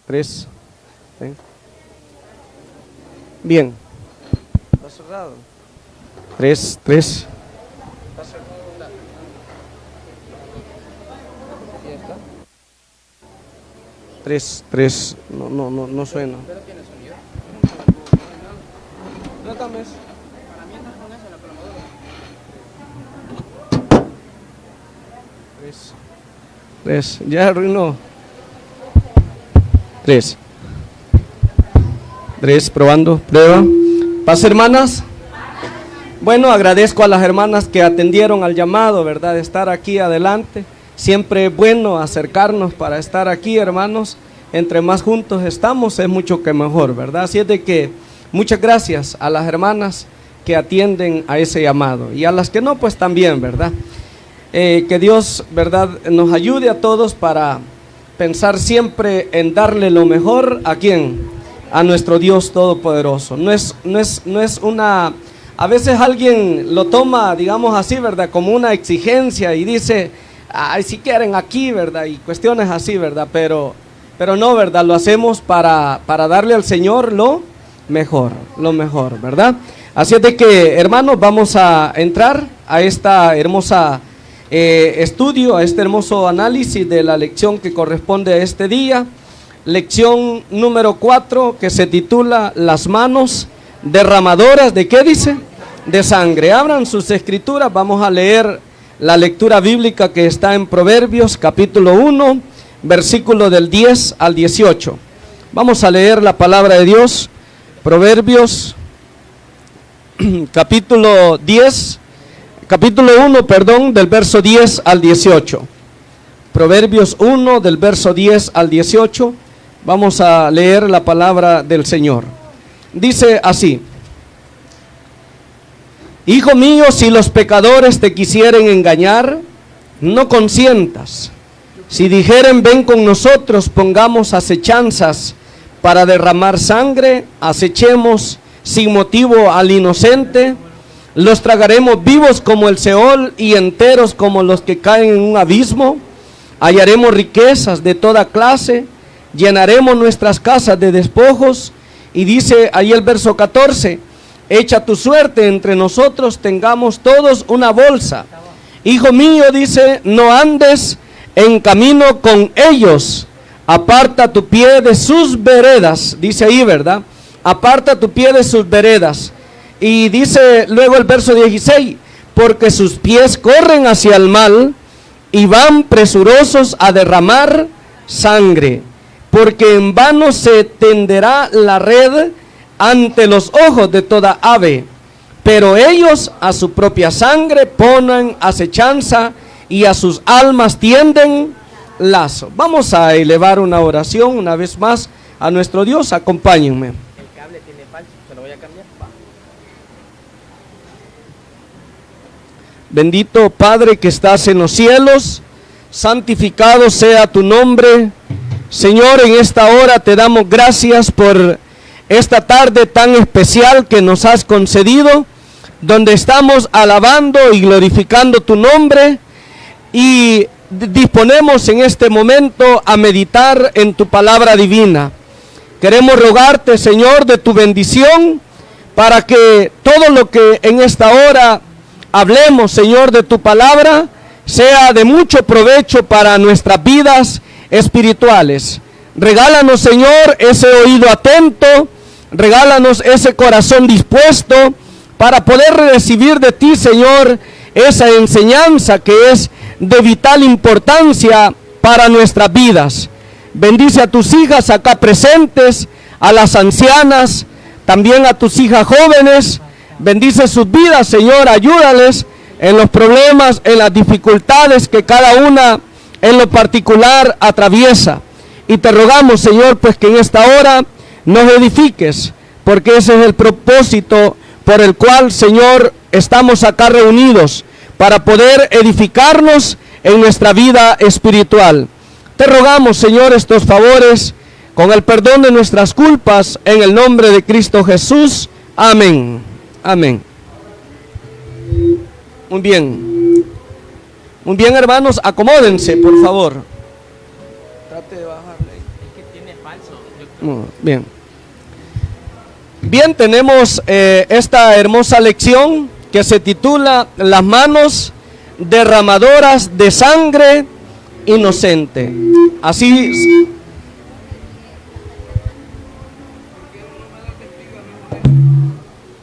Tres. ¿Sí? Bien. Está cerrado. Tres. Está cerrado la... ¿Ya está? Tres. No suena. ¿Pero tiene sonido? Trátame eso. Para mí está con eso en la plomadora. Tres. Ya arruinó. Tres, probando, prueba. Paz, hermanas. Bueno, agradezco a las hermanas que atendieron al llamado, ¿verdad? De estar aquí adelante. Siempre es bueno acercarnos para estar aquí, hermanos. Entre más juntos estamos, es mucho que mejor, ¿verdad? Así es de que muchas gracias a las hermanas que atienden a ese llamado. Y a las que no, pues también, ¿verdad? Que Dios, ¿verdad?, nos ayude a todos para pensar siempre en darle lo mejor. ¿A quién? A nuestro Dios Todopoderoso. No es una... A veces alguien lo toma, digamos así, ¿verdad?, como una exigencia y dice, ay, si quieren aquí, ¿verdad?, y cuestiones así, ¿verdad?, pero no, ¿verdad?, lo hacemos para darle al Señor lo mejor, ¿verdad? Así es de que, hermanos, vamos a entrar a esta hermosa estudio, a este hermoso análisis de la lección que corresponde a este día. Lección número 4, que se titula Las manos derramadoras, ¿de qué dice? De sangre. Abran sus escrituras, vamos a leer la lectura bíblica que está en Proverbios capítulo 1, versículo del 10 al 18. Vamos a leer la palabra de Dios. Proverbios capítulo 1, del verso 10 al 18. Proverbios 1, del verso 10 al 18. Vamos a leer la palabra del Señor. Dice así: Hijo mío, si los pecadores te quisieren engañar, no consientas. Si dijeren, ven con nosotros, pongamos acechanzas para derramar sangre, acechemos sin motivo al inocente. Los tragaremos vivos como el Seol y enteros como los que caen en un abismo. Hallaremos riquezas de toda clase, llenaremos nuestras casas de despojos. Y dice ahí el verso 14, echa tu suerte entre nosotros, tengamos todos una bolsa. Hijo mío, dice, no andes en camino con ellos, aparta tu pie de sus veredas. Dice ahí, ¿verdad? Aparta tu pie de sus veredas. Y dice luego el verso 16, porque sus pies corren hacia el mal y van presurosos a derramar sangre, porque en vano se tenderá la red ante los ojos de toda ave, pero ellos a su propia sangre ponen acechanza y a sus almas tienden lazo. Vamos a elevar una oración una vez más a nuestro Dios. Acompáñenme. El cable tiene falso, se lo voy a cambiar. Bendito Padre que estás en los cielos, santificado sea tu nombre. Señor, en esta hora te damos gracias por esta tarde tan especial que nos has concedido, donde estamos alabando y glorificando tu nombre, y disponemos en este momento a meditar en tu palabra divina. Queremos rogarte, Señor, de tu bendición, para que todo lo que en esta hora hablemos, Señor, de tu palabra, sea de mucho provecho para nuestras vidas espirituales. Regálanos, Señor, ese oído atento, regálanos ese corazón dispuesto para poder recibir de ti, Señor, esa enseñanza que es de vital importancia para nuestras vidas. Bendice a tus hijas acá presentes, a las ancianas, también a tus hijas jóvenes. Bendice sus vidas, Señor, ayúdales en los problemas, en las dificultades que cada una en lo particular atraviesa. Y te rogamos, Señor, pues que en esta hora nos edifiques, porque ese es el propósito por el cual, Señor, estamos acá reunidos, para poder edificarnos en nuestra vida espiritual. Te rogamos, Señor, estos favores con el perdón de nuestras culpas, en el nombre de Cristo Jesús. Amén. Amén. Muy bien. Muy bien, hermanos, acomódense, por favor. Trate de bajarle. Es que tiene Bien. Bien, tenemos esta hermosa lección que se titula Las manos derramadoras de sangre inocente. Así.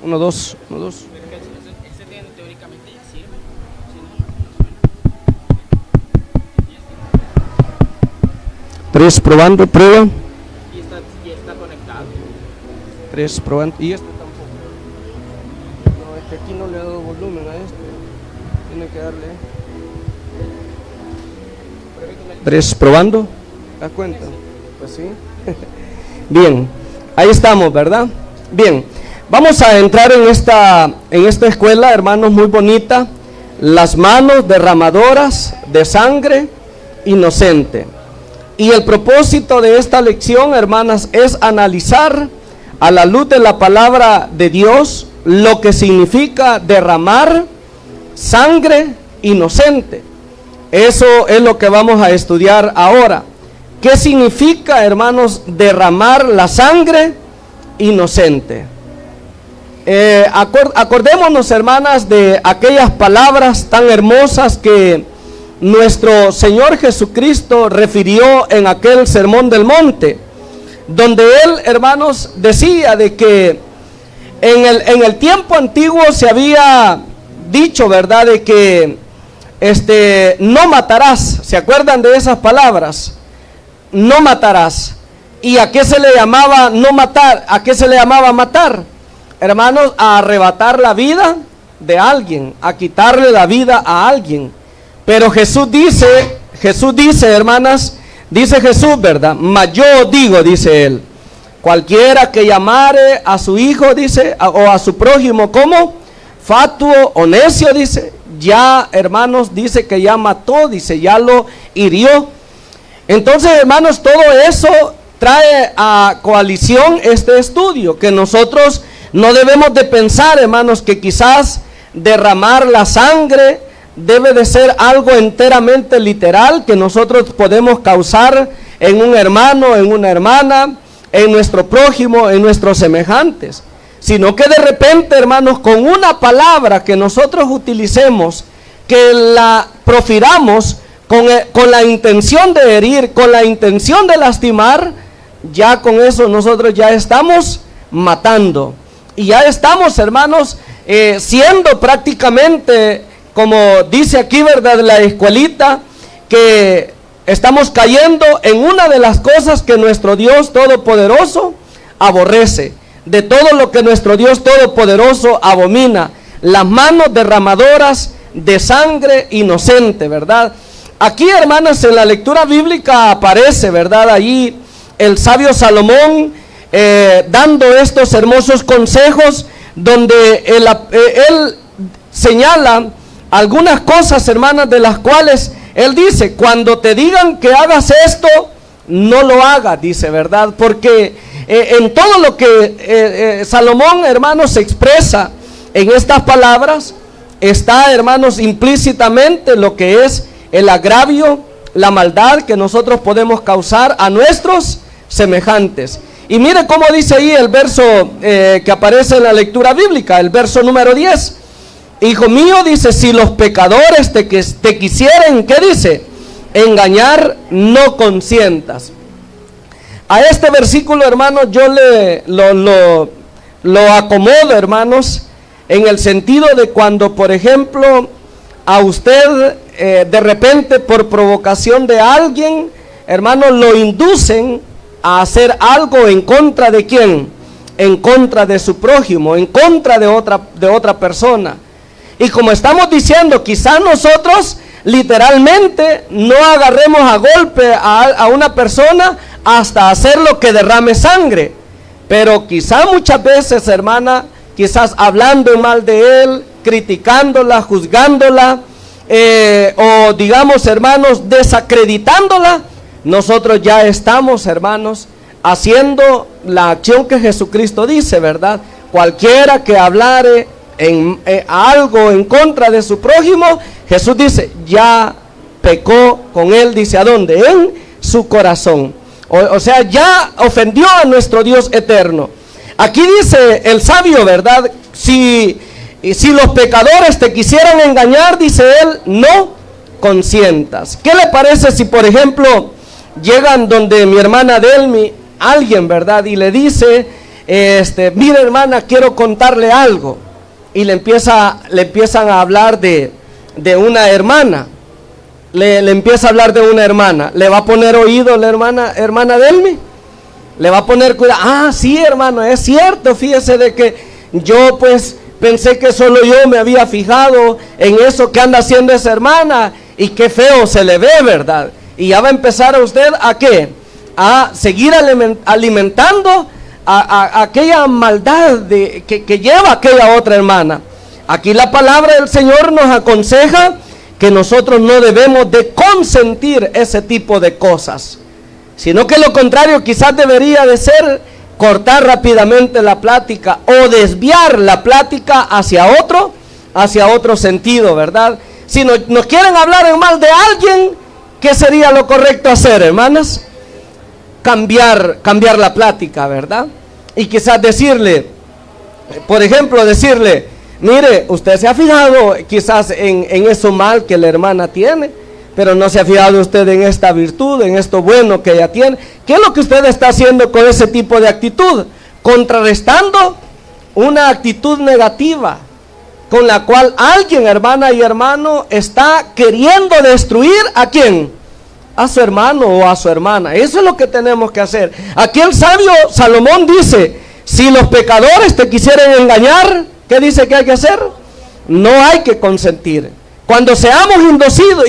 Uno, dos. Tres, probando, prueba. Y está conectado. Tres, probando. Y este tampoco. No, es que aquí no le he dado volumen a este. Tiene que darle. Tres, probando. ¿Te das cuenta? Pues sí. Bien, ahí estamos, ¿verdad? Bien, vamos a entrar en esta escuela, hermanos, muy bonita. Las manos derramadoras de sangre inocente. Y el propósito de esta lección, hermanas, es analizar a la luz de la palabra de Dios lo que significa derramar sangre inocente. Eso es lo que vamos a estudiar ahora. ¿Qué significa, hermanos, derramar la sangre inocente? Acordémonos, hermanas, de aquellas palabras tan hermosas que nuestro Señor Jesucristo refirió en aquel sermón del monte, donde Él, hermanos, decía de que en el tiempo antiguo se había dicho, ¿verdad?, de que no matarás. ¿Se acuerdan de esas palabras? No matarás. ¿Y a qué se le llamaba no matar? ¿A qué se le llamaba matar? Hermanos, a arrebatar la vida de alguien, a quitarle la vida a alguien. Pero Jesús dice, hermanas, dice Jesús, ¿verdad? Mas yo digo, dice Él, cualquiera que llamare a su hijo, dice, o a su prójimo, como fatuo o necio, dice, ya, hermanos, dice que ya mató, dice, ya lo hirió. Entonces, hermanos, todo eso trae a coalición este estudio, que nosotros no debemos de pensar, hermanos, que quizás derramar la sangre debe de ser algo enteramente literal que nosotros podemos causar en un hermano, en una hermana, en nuestro prójimo, en nuestros semejantes, sino que de repente, hermanos, con una palabra que nosotros utilicemos, que la profiramos con la intención de herir, con la intención de lastimar, ya con eso nosotros ya estamos matando. Y ya estamos, hermanos, siendo prácticamente, como dice aquí, ¿verdad?, la escuelita, que estamos cayendo en una de las cosas que nuestro Dios Todopoderoso aborrece, de todo lo que nuestro Dios Todopoderoso abomina, las manos derramadoras de sangre inocente, ¿verdad? Aquí, hermanas, en la lectura bíblica aparece, ¿verdad?, allí el sabio Salomón dando estos hermosos consejos, donde él señala algunas cosas, hermanas, de las cuales él dice: cuando te digan que hagas esto, no lo hagas, dice, ¿verdad? Porque en todo lo que Salomón, hermanos, se expresa en estas palabras, está, hermanos, implícitamente lo que es el agravio, la maldad que nosotros podemos causar a nuestros semejantes. Y mire cómo dice ahí el verso que aparece en la lectura bíblica, el verso número 10. Hijo mío, dice, si los pecadores te quisieren, ¿qué dice? Engañar, no consientas. A este versículo, hermanos, yo lo acomodo, hermanos, en el sentido de cuando, por ejemplo, a usted de repente, por provocación de alguien, hermanos, lo inducen a hacer algo en contra de quién, en contra de su prójimo, en contra de otra persona. Y como estamos diciendo, quizás nosotros literalmente no agarremos a golpe a una persona hasta hacerlo que derrame sangre, pero quizás muchas veces, hermana, quizás hablando mal de él, criticándola, juzgándola, o digamos, hermanos, desacreditándola, nosotros ya estamos, hermanos, haciendo la acción que Jesucristo dice, ¿verdad? Cualquiera que hablare algo en contra de su prójimo, Jesús dice, ya pecó con él, dice, ¿a dónde? En su corazón. O sea, ya ofendió a nuestro Dios eterno. Aquí dice el sabio, ¿verdad? Si los pecadores te quisieran engañar, dice él, no consientas. ¿Qué le parece si, por ejemplo, llegan donde mi hermana Delmi, alguien, ¿verdad? Y le dice, mira hermana, quiero contarle algo. Y le empiezan a hablar de una hermana. Le empieza a hablar de una hermana. ¿Le va a poner oído la hermana Delmi? ¿Le va a poner cuidado? Ah, sí, hermano, es cierto. Fíjese de que yo pues pensé que solo yo me había fijado en eso que anda haciendo esa hermana. Y qué feo se le ve, ¿verdad? Y ya va a empezar a usted ¿a qué? A seguir alimentando a aquella maldad que lleva aquella otra hermana. Aquí la palabra del Señor nos aconseja que nosotros no debemos de consentir ese tipo de cosas, sino que lo contrario quizás debería de ser cortar rápidamente la plática o desviar la plática hacia otro sentido, ¿verdad? Si nos quieren hablar en mal de alguien, ¿qué sería lo correcto hacer, hermanas? Cambiar la plática, ¿verdad? Y quizás decirle, por ejemplo, mire, usted se ha fijado quizás en eso mal que la hermana tiene, pero no se ha fijado usted en esta virtud, en esto bueno que ella tiene. ¿Qué es lo que usted está haciendo con ese tipo de actitud? Contrarrestando una actitud negativa con la cual alguien, hermana y hermano, está queriendo destruir ¿a quién? A su hermano o a su hermana. Eso es lo que tenemos que hacer. Aquí el sabio Salomón dice, si los pecadores te quisieran engañar, ¿qué dice que hay que hacer? No hay que consentir. Cuando seamos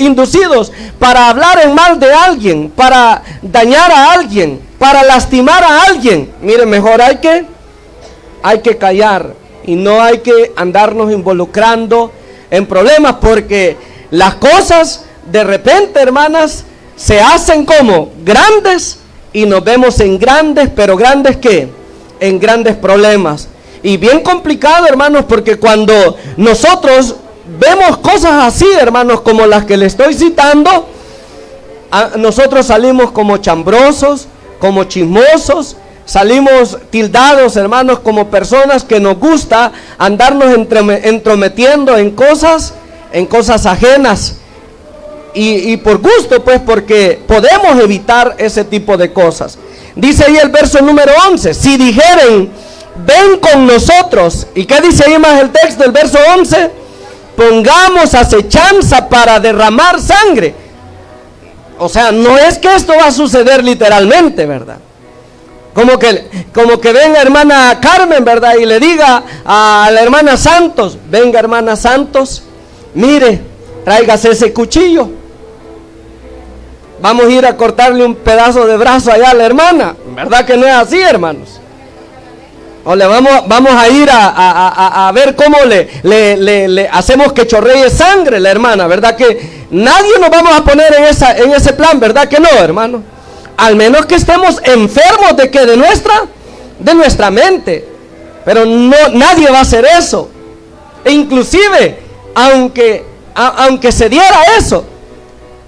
inducidos para hablar en mal de alguien, para dañar a alguien, para lastimar a alguien, mire, mejor hay que callar y no hay que andarnos involucrando en problemas, porque las cosas de repente, hermanas, se hacen como grandes y nos vemos en grandes, pero grandes ¿qué? En grandes problemas. Y bien complicado, hermanos, porque cuando nosotros vemos cosas así, hermanos, como las que le estoy citando, nosotros salimos como chambrosos, como chismosos, salimos tildados, hermanos, como personas que nos gusta andarnos entrometiendo en cosas ajenas. Y por gusto, pues, porque podemos evitar ese tipo de cosas. Dice ahí el verso número 11, si dijeren, ven con nosotros. ¿Y qué dice ahí más el texto del verso 11? Pongamos acechanza para derramar sangre. O sea, no es que esto va a suceder literalmente, ¿verdad? Como que venga hermana Carmen, ¿verdad? Y le diga a la hermana Santos, venga hermana Santos, mire, tráigase ese cuchillo. Vamos a ir a cortarle un pedazo de brazo allá a la hermana. ¿Verdad que no es así, hermanos? O le vamos a ir a ver cómo le hacemos que chorree sangre la hermana. ¿Verdad que nadie nos vamos a poner en ese plan? ¿Verdad que no, hermano? Al menos que estemos enfermos de que de nuestra mente. Pero no, nadie va a hacer eso. E inclusive, aunque se diera eso,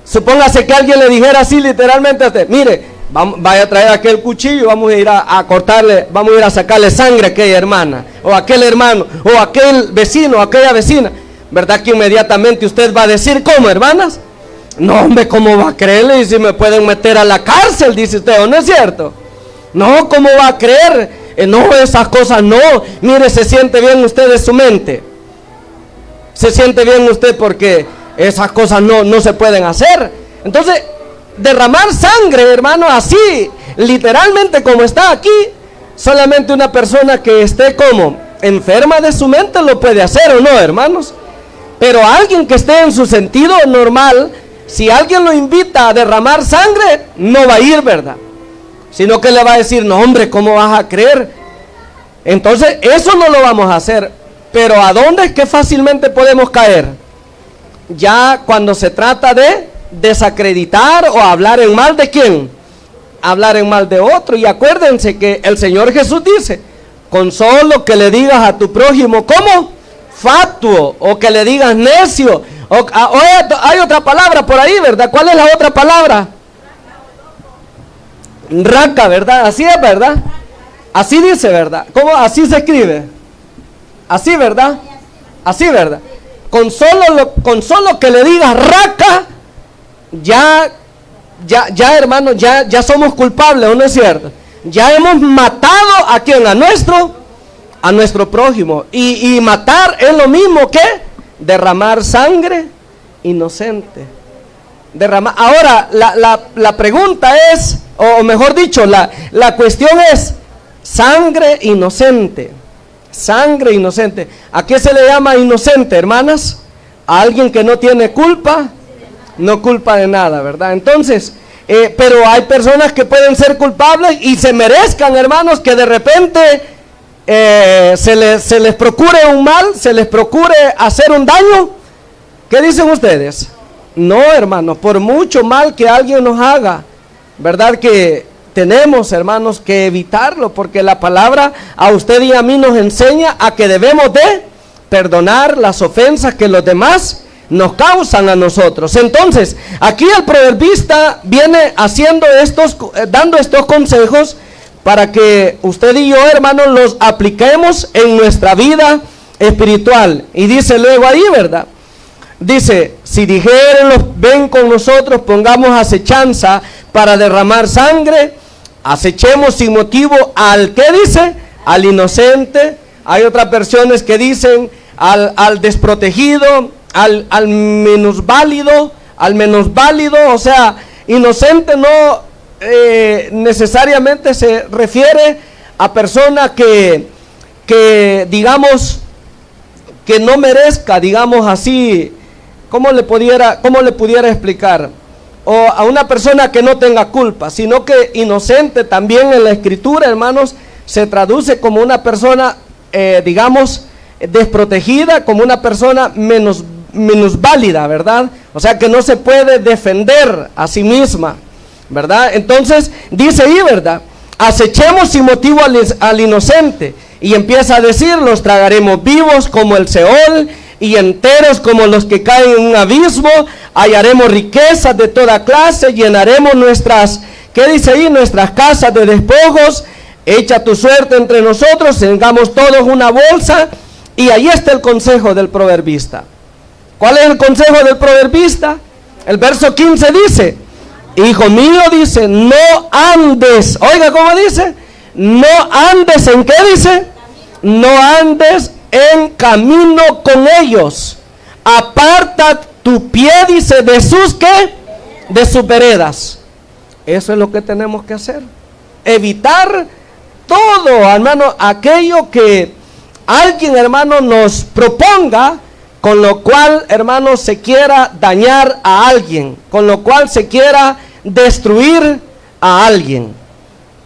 supóngase que alguien le dijera así literalmente a usted, mire, vaya a traer aquel cuchillo, vamos a ir a cortarle, vamos a ir a sacarle sangre a aquella hermana, o a aquel hermano, o a aquel vecino, o a aquella vecina. ¿Verdad que inmediatamente usted va a decir, ¿cómo, hermanas? No, hombre, ¿cómo va a creerle? Y si me pueden meter a la cárcel, dice usted, ¿o no es cierto? No, ¿cómo va a creer? No, esas cosas no. Mire, se siente bien usted de su mente. Se siente bien usted porque esas cosas no se pueden hacer. Entonces, derramar sangre, hermano, así, literalmente como está aquí, solamente una persona que esté como enferma de su mente lo puede hacer, ¿o no, hermanos? Pero alguien que esté en su sentido normal, si alguien lo invita a derramar sangre, no va a ir, ¿verdad? Sino que le va a decir, no, hombre, ¿cómo vas a creer? Entonces, eso no lo vamos a hacer. Pero ¿a dónde es que fácilmente podemos caer? Ya cuando se trata de desacreditar o hablar en mal de quién, hablar en mal de otro. Y acuérdense que el Señor Jesús dice, con solo que le digas a tu prójimo, ¿cómo? Fatuo, o que le digas necio, o hay otra palabra por ahí, ¿verdad? ¿Cuál es la otra palabra? Raca, ¿verdad? Así es, ¿verdad? Así dice, ¿verdad? ¿Cómo? Así se escribe. Así, ¿verdad? Así, ¿verdad? Con solo que le digas raca, ya hermano, ya somos culpables, ¿o no es cierto? Ya hemos matado a quien, a nuestro prójimo. Y matar es lo mismo que derramar sangre inocente. Ahora, la pregunta es, o mejor dicho, la cuestión es sangre inocente. Sangre inocente. ¿A qué se le llama inocente, hermanas? A alguien que no tiene culpa, no culpa de nada, ¿verdad? Entonces, pero hay personas que pueden ser culpables y se merezcan, hermanos, que de repente se les procure un mal, se les procure hacer un daño. ¿Qué dicen ustedes? No, hermanos, por mucho mal que alguien nos haga, ¿verdad? Que tenemos, hermanos, que evitarlo, porque la palabra a usted y a mí nos enseña a que debemos de perdonar las ofensas que los demás nos causan a nosotros. Entonces, aquí el proverbista viene dando estos consejos para que usted y yo, hermanos, los apliquemos en nuestra vida espiritual. Y dice luego ahí, ¿verdad? Dice, si dijeren ven con nosotros, pongamos acechanza para derramar sangre, acechemos sin motivo al, ¿qué dice? Al inocente. Hay otras versiones que dicen al desprotegido, al minusválido, o sea, inocente no necesariamente se refiere a persona que digamos, que no merezca, digamos así, ¿cómo le pudiera explicar? O a una persona que no tenga culpa, sino que inocente también en la escritura, hermanos, se traduce como una persona, digamos, desprotegida, como una persona minusválida, ¿verdad? O sea, que no se puede defender a sí misma, ¿verdad? Entonces, dice ahí, ¿verdad? Acechemos sin motivo al inocente. Y empieza a decir, los tragaremos vivos como el Seol y enteros como los que caen en un abismo, hallaremos riquezas de toda clase, llenaremos ¿qué dice ahí? Nuestras casas de despojos, echa tu suerte entre nosotros, tengamos todos una bolsa. Y ahí está el consejo del proverbista. ¿Cuál es el consejo del proverbista? El verso 15 dice, hijo mío, dice, no andes, oiga cómo dice, no andes en ¿qué dice? No andes en camino con ellos, aparta tu pie, dice, de sus ¿qué? De sus veredas. Eso es lo que tenemos que hacer, evitar todo, hermano, aquello que alguien, hermano, nos proponga, con lo cual, hermano, se quiera dañar a alguien, con lo cual se quiera destruir a alguien,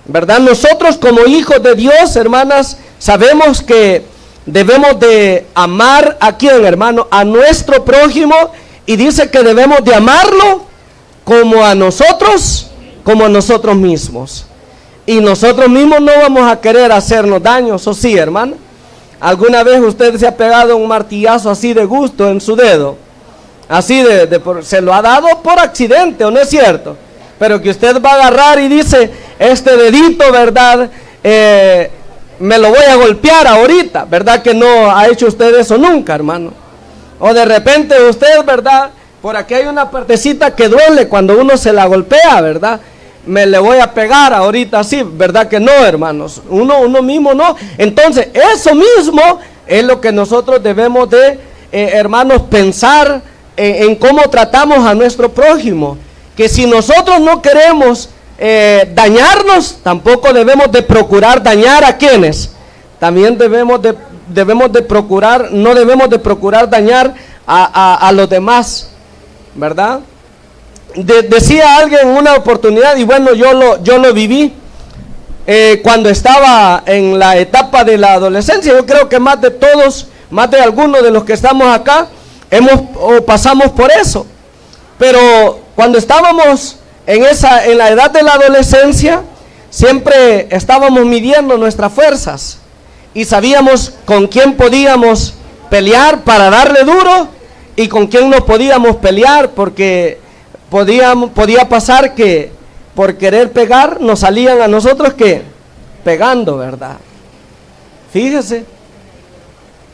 ¿verdad? Nosotros como hijos de Dios, hermanas, sabemos que debemos de amar a quién, hermano, a nuestro prójimo, y dice que debemos de amarlo como a nosotros mismos. Y nosotros mismos no vamos a querer hacernos daño, ¿o sí, hermano? ¿Alguna vez usted se ha pegado un martillazo así de gusto en su dedo? Así se lo ha dado por accidente, ¿o no es cierto? Pero que usted va a agarrar y dice, este dedito, ¿verdad? Me lo voy a golpear ahorita, ¿verdad? Que no ha hecho usted eso nunca, hermano. O de repente usted, ¿verdad? Por aquí hay una partecita que duele cuando uno se la golpea, ¿verdad? Me le voy a pegar ahorita así, ¿verdad que no, hermanos? Uno mismo no. Entonces, eso mismo es lo que nosotros debemos de, hermanos, pensar en cómo tratamos a nuestro prójimo. Que si nosotros no queremos dañarnos, tampoco debemos de procurar dañar a quienes. También debemos de procurar, no debemos de procurar dañar a los demás, ¿verdad? Decía alguien en una oportunidad, y bueno, yo lo viví cuando estaba en la etapa de la adolescencia. Yo creo que más de algunos de los que estamos acá pasamos por eso. Pero cuando estábamos en la edad de la adolescencia, siempre estábamos midiendo nuestras fuerzas y sabíamos con quién podíamos pelear para darle duro y con quién no podíamos pelear, porque podía pasar que por querer pegar, nos salían a nosotros que pegando, ¿verdad? Fíjese.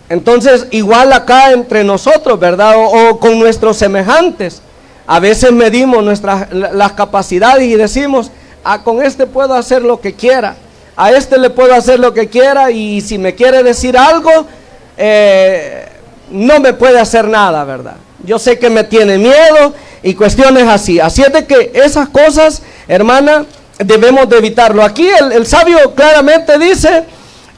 Entonces, igual acá entre nosotros, ¿verdad? O con nuestros semejantes. A veces medimos las capacidades y decimos, con este puedo hacer lo que quiera, a este le puedo hacer lo que quiera, y si me quiere decir algo, no me puede hacer nada, ¿verdad? Yo sé que me tiene miedo y cuestiones así. Así es de que esas cosas, hermana, debemos de evitarlo. Aquí el sabio claramente dice,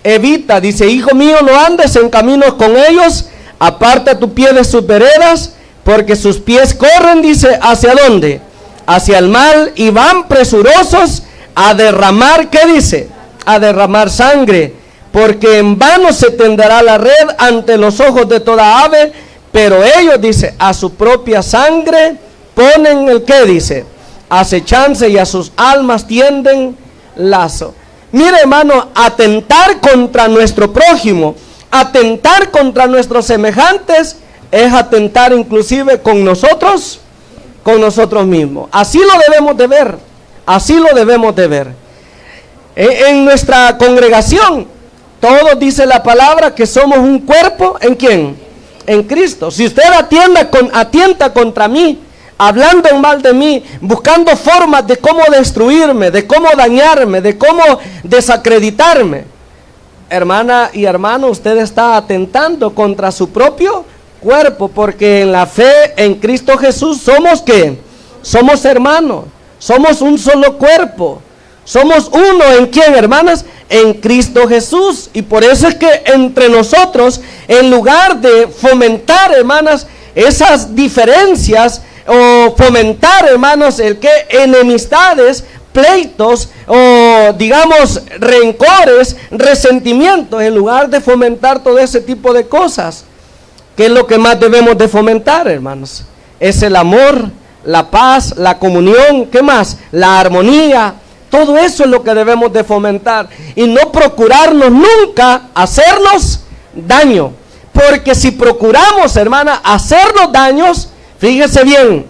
evita, dice, hijo mío, no andes en caminos con ellos, aparta tu pie de sus veredas, porque sus pies corren, dice, ¿hacia dónde? Hacia el mal, y van presurosos a derramar, ¿qué dice? A derramar sangre, porque en vano se tenderá la red ante los ojos de toda ave, pero ellos, dice, a su propia sangre ponen el, ¿qué dice? Acechanza, y a sus almas tienden lazo. Mire, hermano, atentar contra nuestro prójimo, atentar contra nuestros semejantes, es atentar inclusive con nosotros mismos. Así lo debemos de ver, así lo debemos de ver. En nuestra congregación, todos dice la palabra que somos un cuerpo, ¿en quién? En Cristo. Si usted atienta contra mí, hablando en mal de mí, buscando formas de cómo destruirme, de cómo dañarme, de cómo desacreditarme, hermana y hermano, usted está atentando contra su propio cuerpo, porque en la fe en Cristo Jesús somos ¿qué? Somos hermanos, somos un solo cuerpo, somos uno. ¿En quién, hermanas? En Cristo Jesús. Y por eso es que entre nosotros, en lugar de fomentar, hermanas, esas diferencias, o fomentar, hermanos, enemistades, pleitos, o digamos rencores, resentimientos, en lugar de fomentar todo ese tipo de cosas, ¿qué es lo que más debemos de fomentar, hermanos? Es el amor, la paz, la comunión, ¿qué más? La armonía. Todo eso es lo que debemos de fomentar, y no procurarnos nunca hacernos daño, porque si procuramos, hermana, hacernos daños, fíjese bien,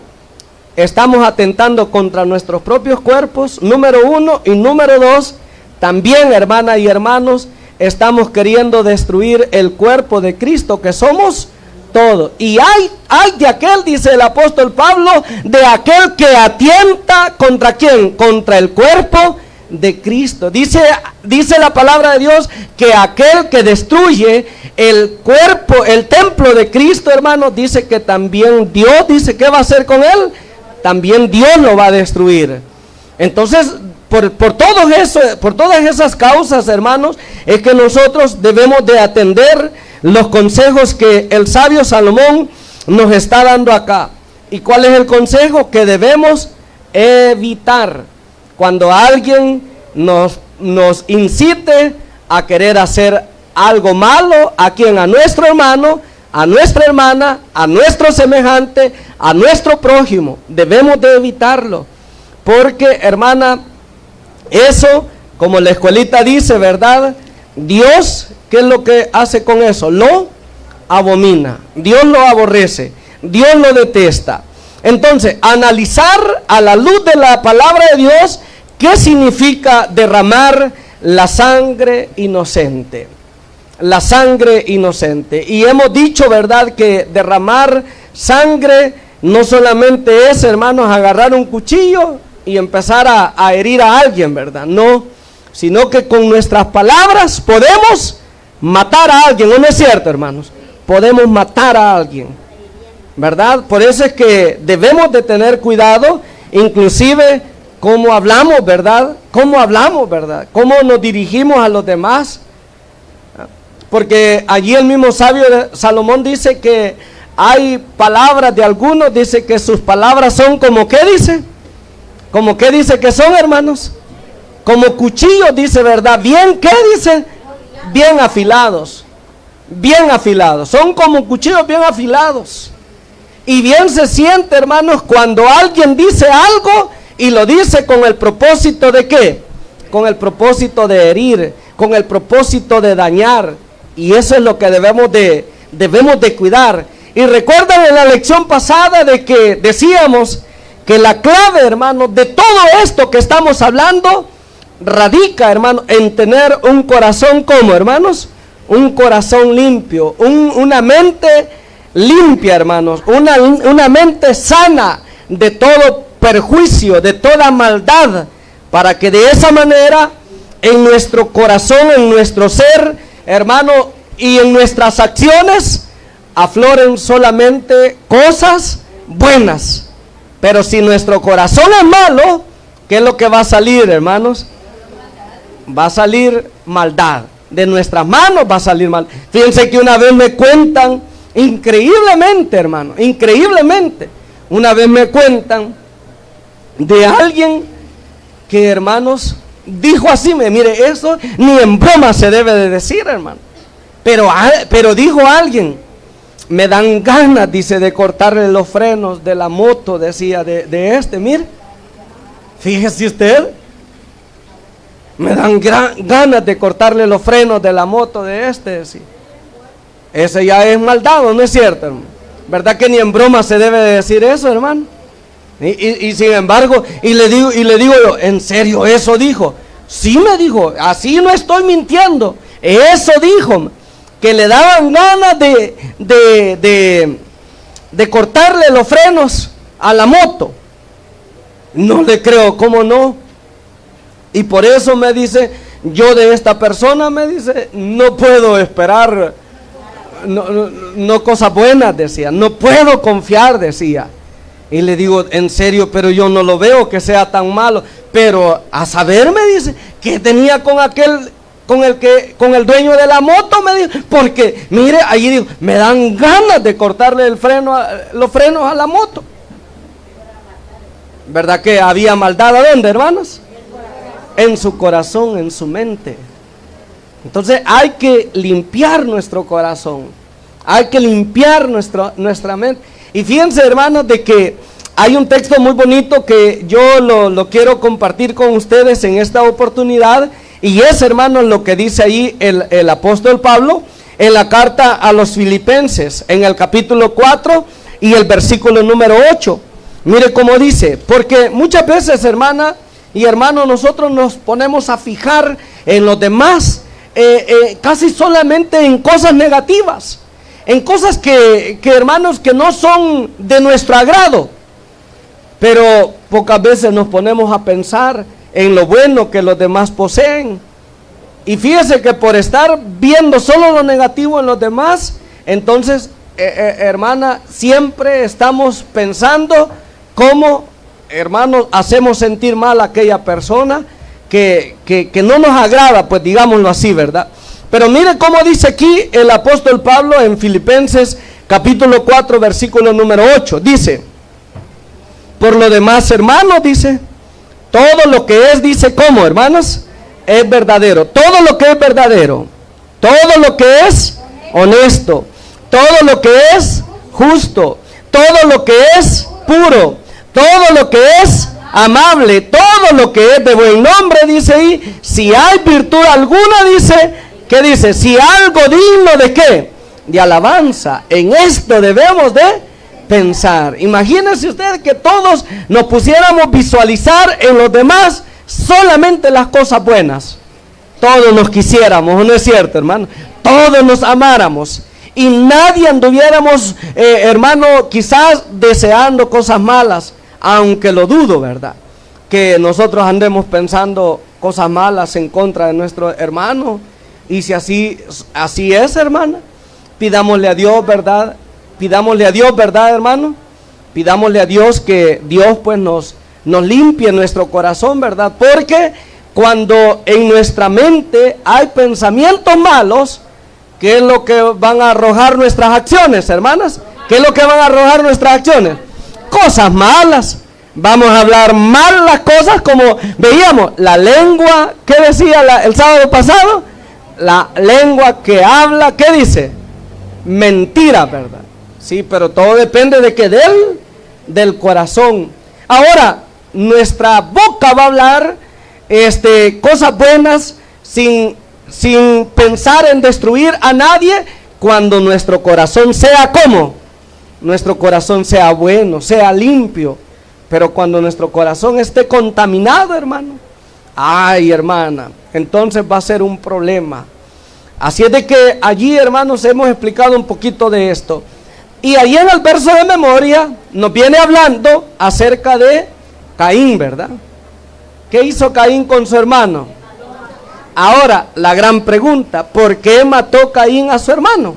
estamos atentando contra nuestros propios cuerpos, número uno, y número dos, también, hermana y hermanos, estamos queriendo destruir el cuerpo de Cristo, que somos todos. Y hay de aquel, dice el apóstol Pablo, de aquel que atienta ¿contra quién? Contra el cuerpo de Cristo. Dice la palabra de Dios que aquel que destruye el cuerpo, el templo de Cristo, hermano, dice que también Dios, dice, ¿qué va a hacer con él? También Dios lo va a destruir. Entonces, por todas esas causas, hermanos, es que nosotros debemos de atender los consejos que el sabio Salomón nos está dando acá. ¿Y cuál es el consejo? Que debemos evitar cuando alguien nos incite a querer hacer algo malo. ¿A quién? A nuestro hermano, a nuestra hermana, a nuestro semejante, a nuestro prójimo. Debemos de evitarlo, porque, hermana, eso, como la escuelita dice, ¿verdad? Dios, ¿qué es lo que hace con eso? Lo abomina, Dios lo aborrece, Dios lo detesta. Entonces, analizar a la luz de la palabra de Dios, ¿qué significa derramar la sangre inocente? La sangre inocente. Y hemos dicho, ¿verdad?, que derramar sangre no solamente es, hermanos, agarrar un cuchillo y empezar a herir a alguien, ¿verdad? No, sino que con nuestras palabras podemos matar a alguien. ¿No es cierto, hermanos? Podemos matar a alguien, ¿verdad? Por eso es que debemos de tener cuidado, inclusive cómo hablamos, ¿verdad? Cómo hablamos, ¿verdad? Cómo nos dirigimos a los demás. Porque allí el mismo sabio Salomón dice que hay palabras de algunos, dice que sus palabras son como, ¿qué dice? Como, ¿qué dice que son, hermanos? Como cuchillos, dice, ¿verdad? Bien, ¿qué dice? Bien afilados. Bien afilados. Son como cuchillos bien afilados. Y bien se siente, hermanos, cuando alguien dice algo y lo dice con el propósito de ¿qué? Con el propósito de herir, con el propósito de dañar. Y eso es lo que debemos de cuidar. Y recuerdan en la lección pasada de que decíamos que la clave, hermano, de todo esto que estamos hablando radica, hermano, en tener un corazón como, hermanos, un corazón limpio, una mente limpia, hermanos, una mente sana de todo perjuicio, de toda maldad, para que de esa manera en nuestro corazón, en nuestro ser, hermano, y en nuestras acciones afloren solamente cosas buenas. Pero si nuestro corazón es malo, ¿qué es lo que va a salir, hermanos? Va a salir maldad. De nuestras manos va a salir mal. Fíjense que una vez me cuentan, increíblemente, hermano, increíblemente, una vez me cuentan de alguien que, hermanos, dijo así, mire, eso ni en broma se debe de decir, hermano. Pero dijo alguien, me dan ganas, dice, de cortarle los frenos de la moto, decía, mire, fíjese usted, me dan ganas de cortarle los frenos de la moto decía. Ese ya es maldad, ¿no es cierto, hermano? ¿Verdad que ni en broma se debe de decir eso, hermano? Y sin embargo, y le digo yo, ¿en serio eso dijo? Sí, me dijo, así no estoy mintiendo, eso dijo, que le daban ganas de cortarle los frenos a la moto. No le creo, ¿cómo no? Y por eso me dice, yo de esta persona, me dice, no puedo esperar, no cosas buenas, decía, no puedo confiar, decía. Y le digo, en serio, pero yo no lo veo que sea tan malo. Pero a saber, me dice, que tenía con el dueño de la moto, me dijo, porque mire, allí digo, me dan ganas de cortarle los frenos a la moto. ¿Verdad que había maldad a dónde, hermanos? En su corazón, en su mente. Entonces hay que limpiar nuestro corazón, hay que limpiar nuestra mente. Y fíjense, hermanos, de que hay un texto muy bonito que yo lo quiero compartir con ustedes en esta oportunidad. Y es, hermanos, lo que dice ahí el apóstol Pablo en la carta a los Filipenses, en el capítulo 4 y el versículo número 8. Mire cómo dice, porque muchas veces, hermana y hermano, nosotros nos ponemos a fijar en los demás, casi solamente en cosas negativas, en cosas que hermanos, que no son de nuestro agrado. Pero pocas veces nos ponemos a pensar en lo bueno que los demás poseen. Y fíjese que por estar viendo solo lo negativo en los demás, entonces, hermana, siempre estamos pensando cómo, hermanos, hacemos sentir mal a aquella persona que no nos agrada, pues digámoslo así, ¿verdad? Pero mire cómo dice aquí el apóstol Pablo en Filipenses capítulo 4 versículo número 8. Dice, por lo demás, hermanos, dice, todo lo que es, dice, ¿cómo, hermanos? Es verdadero. Todo lo que es verdadero, todo lo que es honesto, todo lo que es justo, todo lo que es puro, todo lo que es amable, todo lo que es de buen nombre, dice ahí, si hay virtud alguna, dice, ¿qué dice? Si algo digno de ¿qué? De alabanza, en esto debemos de pensar. Imagínense usted que todos nos pusiéramos a visualizar en los demás solamente las cosas buenas. Todos nos quisiéramos, ¿no es cierto, hermano? Todos nos amáramos y nadie anduviéramos, hermano, quizás deseando cosas malas, aunque lo dudo, ¿verdad? Que nosotros andemos pensando cosas malas en contra de nuestro hermano. Y si así es, hermana, pidámosle a Dios, ¿verdad? Pidámosle a Dios, ¿verdad, hermano? Pidámosle a Dios que Dios pues nos limpie nuestro corazón, ¿verdad? Porque cuando en nuestra mente hay pensamientos malos, ¿qué es lo que van a arrojar nuestras acciones, hermanas? ¿Qué es lo que van a arrojar nuestras acciones? Cosas malas. Vamos a hablar mal las cosas, como veíamos, la lengua, ¿qué decía el sábado pasado? La lengua que habla, ¿qué dice? Mentira, ¿verdad? Sí, pero todo depende de que del corazón. Ahora, nuestra boca va a hablar cosas buenas sin pensar en destruir a nadie, cuando nuestro corazón sea como, nuestro corazón sea bueno, sea limpio. Pero cuando nuestro corazón esté contaminado, hermano, ay, hermana, entonces va a ser un problema. Así es de que allí, hermanos, hemos explicado un poquito de esto. Y ahí en el verso de memoria nos viene hablando acerca de Caín, ¿verdad? ¿Qué hizo Caín con su hermano? Ahora, la gran pregunta, ¿por qué mató Caín a su hermano?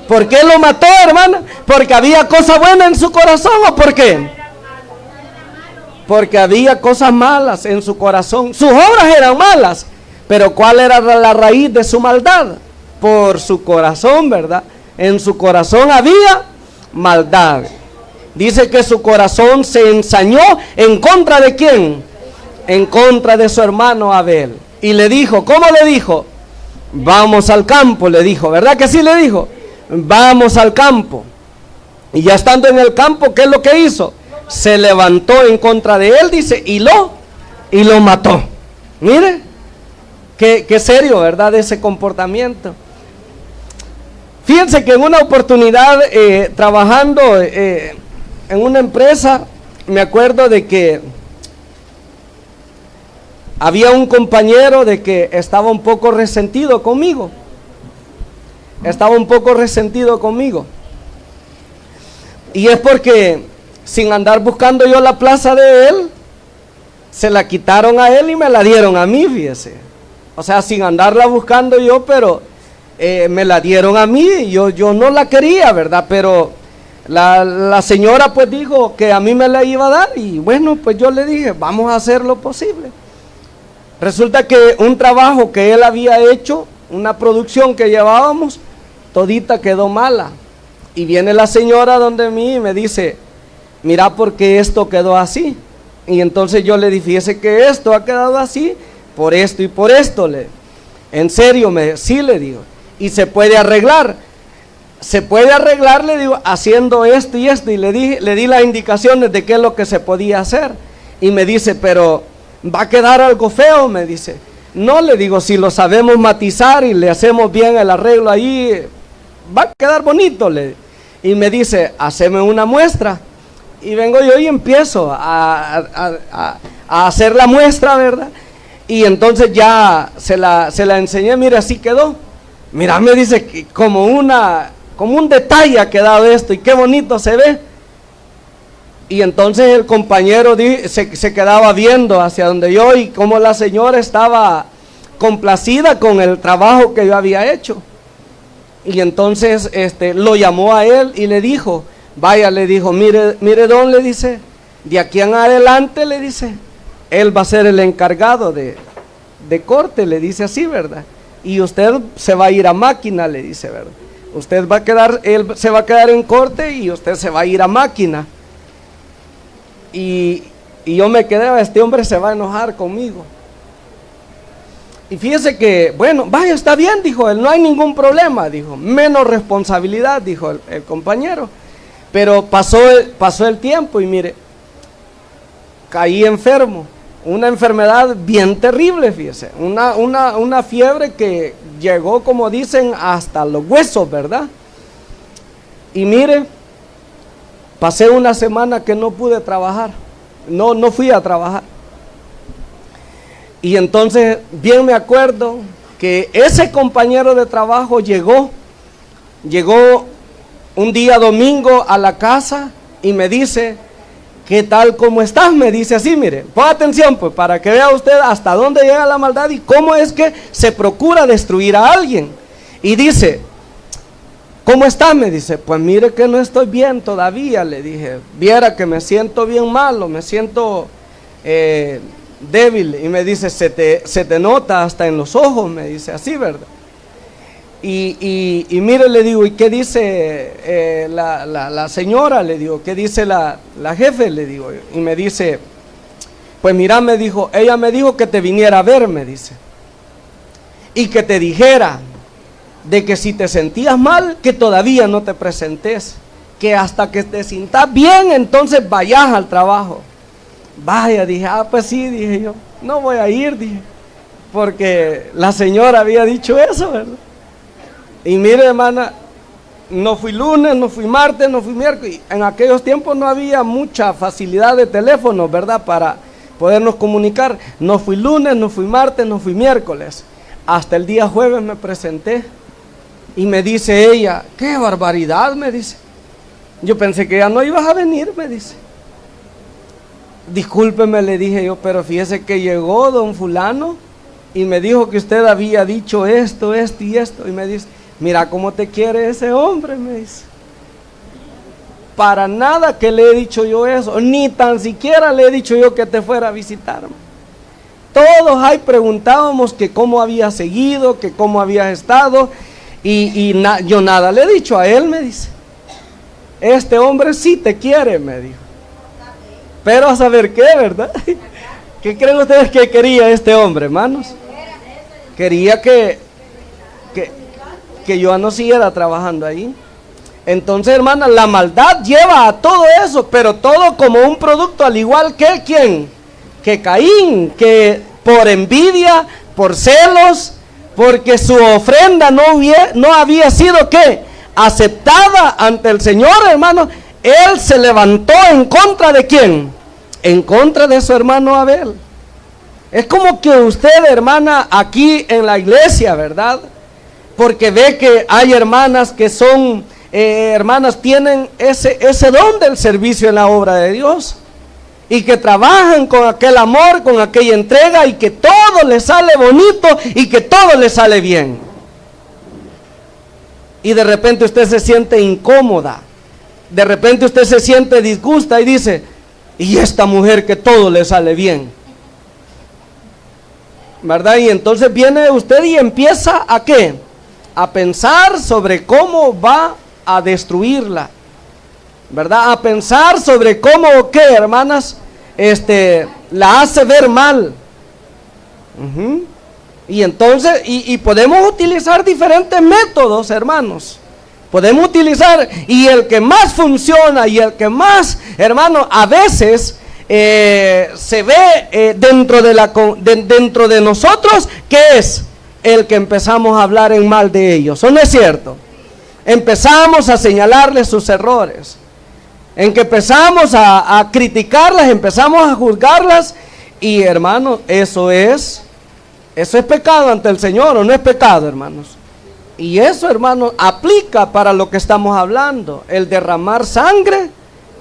¿Por qué lo mató, hermana? ¿Porque había cosa buena en su corazón o por qué? Porque había cosas malas en su corazón. Sus obras eran malas, pero ¿cuál era la raíz de su maldad? Por su corazón, ¿verdad? En su corazón había maldad. Dice que su corazón se ensañó en contra de ¿quién? En contra de su hermano Abel. Y le dijo, ¿cómo le dijo? Vamos al campo, le dijo, ¿verdad que sí le dijo? Vamos al campo. Y ya estando en el campo, ¿qué es lo que hizo? Se levantó en contra de él, dice, y lo mató. Mire, qué serio, ¿verdad? Ese comportamiento. Fíjense que en una oportunidad, trabajando en una empresa, me acuerdo de que había un compañero de que estaba un poco resentido conmigo. Y es porque sin andar buscando yo la plaza de él, se la quitaron a él y me la dieron a mí, fíjese. O sea, sin andarla buscando yo, pero me la dieron a mí. Yo no la quería, ¿verdad? Pero la señora pues dijo que a mí me la iba a dar. Y bueno, pues yo le dije, vamos a hacer lo posible. Resulta que un trabajo que él había hecho, una producción que llevábamos, todita quedó mala. Y viene la señora donde mí y me dice, mira, ¿por qué esto quedó así? Y entonces yo le dije, fíjese que esto ha quedado así, por esto y por esto. En serio, sí, le digo. Y se puede arreglar. Se puede arreglar, le digo, haciendo esto y esto. Y le di las indicaciones de qué es lo que se podía hacer. Y me dice, pero va a quedar algo feo, me dice. No, le digo, si lo sabemos matizar y le hacemos bien el arreglo ahí, va a quedar bonito, le digo. Y me dice, haceme una muestra. Y vengo yo y empiezo a hacer la muestra, ¿verdad? Y entonces ya se la enseñé, mira, así quedó. Mira, me dice, como un detalle ha quedado esto y qué bonito se ve. Y entonces el compañero se quedaba viendo hacia donde yo y como la señora estaba complacida con el trabajo que yo había hecho. Y entonces lo llamó a él y le dijo, vaya, le dijo, mire don, le dice, de aquí en adelante, le dice, él va a ser el encargado de corte, le dice así, ¿verdad? Y usted se va a ir a máquina, le dice, ¿verdad? Él se va a quedar en corte y usted se va a ir a máquina. Y yo me quedé, este hombre se va a enojar conmigo. Y fíjese que, bueno, vaya, está bien, dijo él, no hay ningún problema, dijo, menos responsabilidad, dijo el compañero. Pero pasó el tiempo y mire, caí enfermo, una enfermedad bien terrible, fíjese, una fiebre que llegó, como dicen, hasta los huesos, ¿verdad? Y mire, pasé una semana que no pude trabajar, no fui a trabajar. Y entonces, bien me acuerdo que ese compañero de trabajo llegó un día domingo a la casa y me dice, ¿qué tal, cómo estás? Me dice así, mire, ponga atención pues, para que vea usted hasta dónde llega la maldad y cómo es que se procura destruir a alguien. Y dice, ¿cómo está? Me dice, pues mire que no estoy bien todavía, le dije, viera que me siento bien malo, me siento débil. Y me dice, se te nota hasta en los ojos, me dice así, ¿verdad? Y mire, le digo, ¿y qué dice la señora? Le digo, ¿qué dice la jefe? Le digo, y me dice, pues mira, me dijo, ella me dijo que te viniera a ver, me dice, y que te dijera de que si te sentías mal, que todavía no te presentes, que hasta que te sientas bien, entonces vayas al trabajo. Vaya, dije, pues sí, dije yo, no voy a ir, dije, porque la señora había dicho eso, ¿verdad? Y mire, hermana, no fui lunes, no fui martes, no fui miércoles. En aquellos tiempos no había mucha facilidad de teléfono, ¿verdad? Para podernos comunicar. No fui lunes, no fui martes, no fui miércoles. Hasta el día jueves me presenté. Y me dice ella, qué barbaridad, me dice. Yo pensé que ya no ibas a venir, me dice. Discúlpeme, le dije yo, pero fíjese que llegó don fulano y me dijo que usted había dicho esto, esto y esto. Y me dice, mira cómo te quiere ese hombre, me dice. Para nada que le he dicho yo eso, ni tan siquiera le he dicho yo que te fuera a visitarme. Todos ahí preguntábamos que cómo había seguido, que cómo había estado, yo nada le he dicho a él, me dice. Este hombre sí te quiere, me dijo. Pero a saber qué, ¿verdad? ¿Qué creen ustedes que quería este hombre, hermanos? Quería que yo no siguiera trabajando ahí. Entonces, hermanas, la maldad lleva a todo eso, pero todo como un producto, al igual que ¿quién? Que Caín, que por envidia, por celos, porque su ofrenda no había sido ¿qué? Aceptada ante el Señor, hermano. Él se levantó en contra de ¿quién? En contra de su hermano Abel. Es como que usted, hermana, aquí en la iglesia, ¿verdad? Porque ve que hay hermanas que son, hermanas tienen ese don del servicio en la obra de Dios. Y que trabajan con aquel amor, con aquella entrega, y que todo les sale bonito y que todo les sale bien. Y de repente usted se siente incómoda. De repente usted se siente disgusta y dice, y esta mujer que todo le sale bien, ¿verdad? Y entonces viene usted y empieza ¿a qué? A pensar sobre cómo va a destruirla, ¿verdad? A pensar sobre cómo, ¿qué, hermanas? La hace ver mal. Y entonces, y podemos utilizar diferentes métodos, hermanos. Podemos utilizar, y el que más funciona y el que más, hermano, a veces se ve dentro de nosotros, que es el que empezamos a hablar en mal de ellos. ¿O no es cierto? Empezamos a señalarles sus errores, en que empezamos a criticarlas, empezamos a juzgarlas, y hermano, eso es pecado ante el Señor, ¿o no es pecado, hermanos? Y eso, hermano, aplica para lo que estamos hablando, el derramar sangre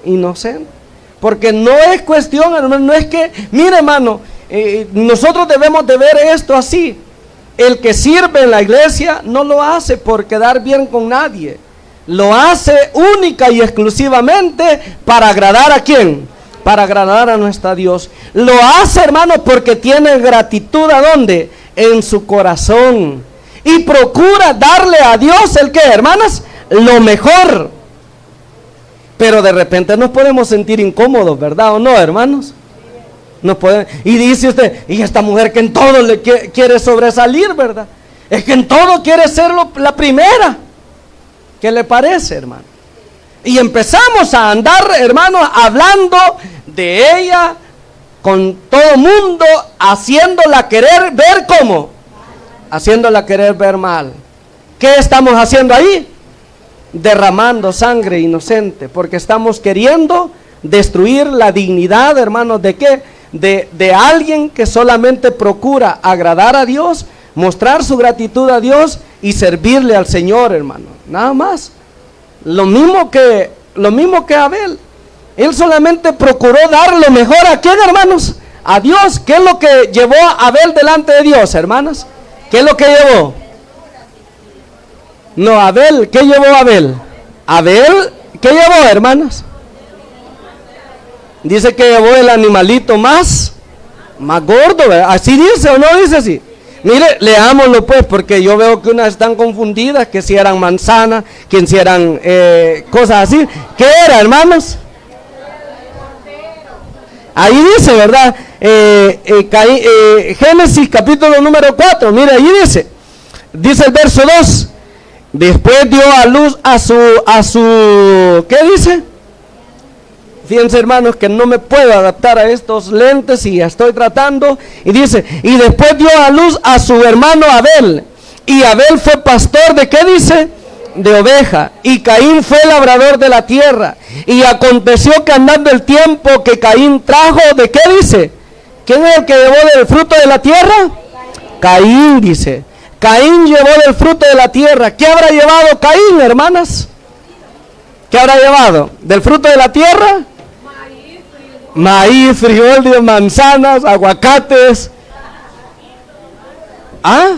inocente. Porque no es cuestión, hermano, no es que, mire, hermano, nosotros debemos de ver esto así. El que sirve en la iglesia no lo hace por quedar bien con nadie. Lo hace única y exclusivamente para agradar ¿a quién? Para agradar a nuestro Dios. Lo hace, hermano, porque tiene gratitud ¿a dónde? En su corazón. Y procura darle a Dios el que, hermanas, lo mejor. Pero de repente nos podemos sentir incómodos, ¿verdad o no, hermanos? Y dice usted, y esta mujer que en todo le quiere sobresalir, ¿verdad? Es que en todo quiere ser la primera. ¿Qué le parece, hermano? Y empezamos a andar, hermano, hablando de ella con todo mundo, haciéndola querer ver cómo. Haciéndola querer ver mal. ¿Qué estamos haciendo ahí? Derramando sangre inocente, porque estamos queriendo destruir la dignidad, hermanos, ¿de qué? De alguien que solamente procura agradar a Dios, mostrar su gratitud a Dios y servirle al Señor, hermano. Nada más. Lo mismo que Abel. Él solamente procuró dar lo mejor a ¿quién, hermanos? A Dios. ¿Qué es lo que llevó a Abel delante de Dios, hermanas? ¿Qué es lo que llevó? No, Abel, ¿qué llevó Abel? Abel, ¿qué llevó, hermanas? Dice que llevó el animalito más gordo, ¿verdad? Así dice, ¿o no dice así? Mire, leámoslo pues, porque yo veo que unas están confundidas, que si eran manzanas, que si eran cosas así. ¿Qué era, hermanos? Ahí dice, ¿verdad? Génesis capítulo número 4, mire, ahí dice el verso 2, después dio a luz a su, ¿qué dice? Fíjense, hermanos, que no me puedo adaptar a estos lentes y estoy tratando, y dice, y después dio a luz a su hermano Abel, y Abel fue pastor de, ¿qué dice? de oveja, y Caín fue labrador de la tierra. Y aconteció que andando el tiempo que Caín trajo, ¿de qué dice? ¿Quién es el que llevó del fruto de la tierra? Caín, dice. Caín llevó del fruto de la tierra. ¿Qué habrá llevado Caín, hermanas? ¿Qué habrá llevado? ¿Del fruto de la tierra? Maíz, frijol, manzanas, aguacates. ¿Ah?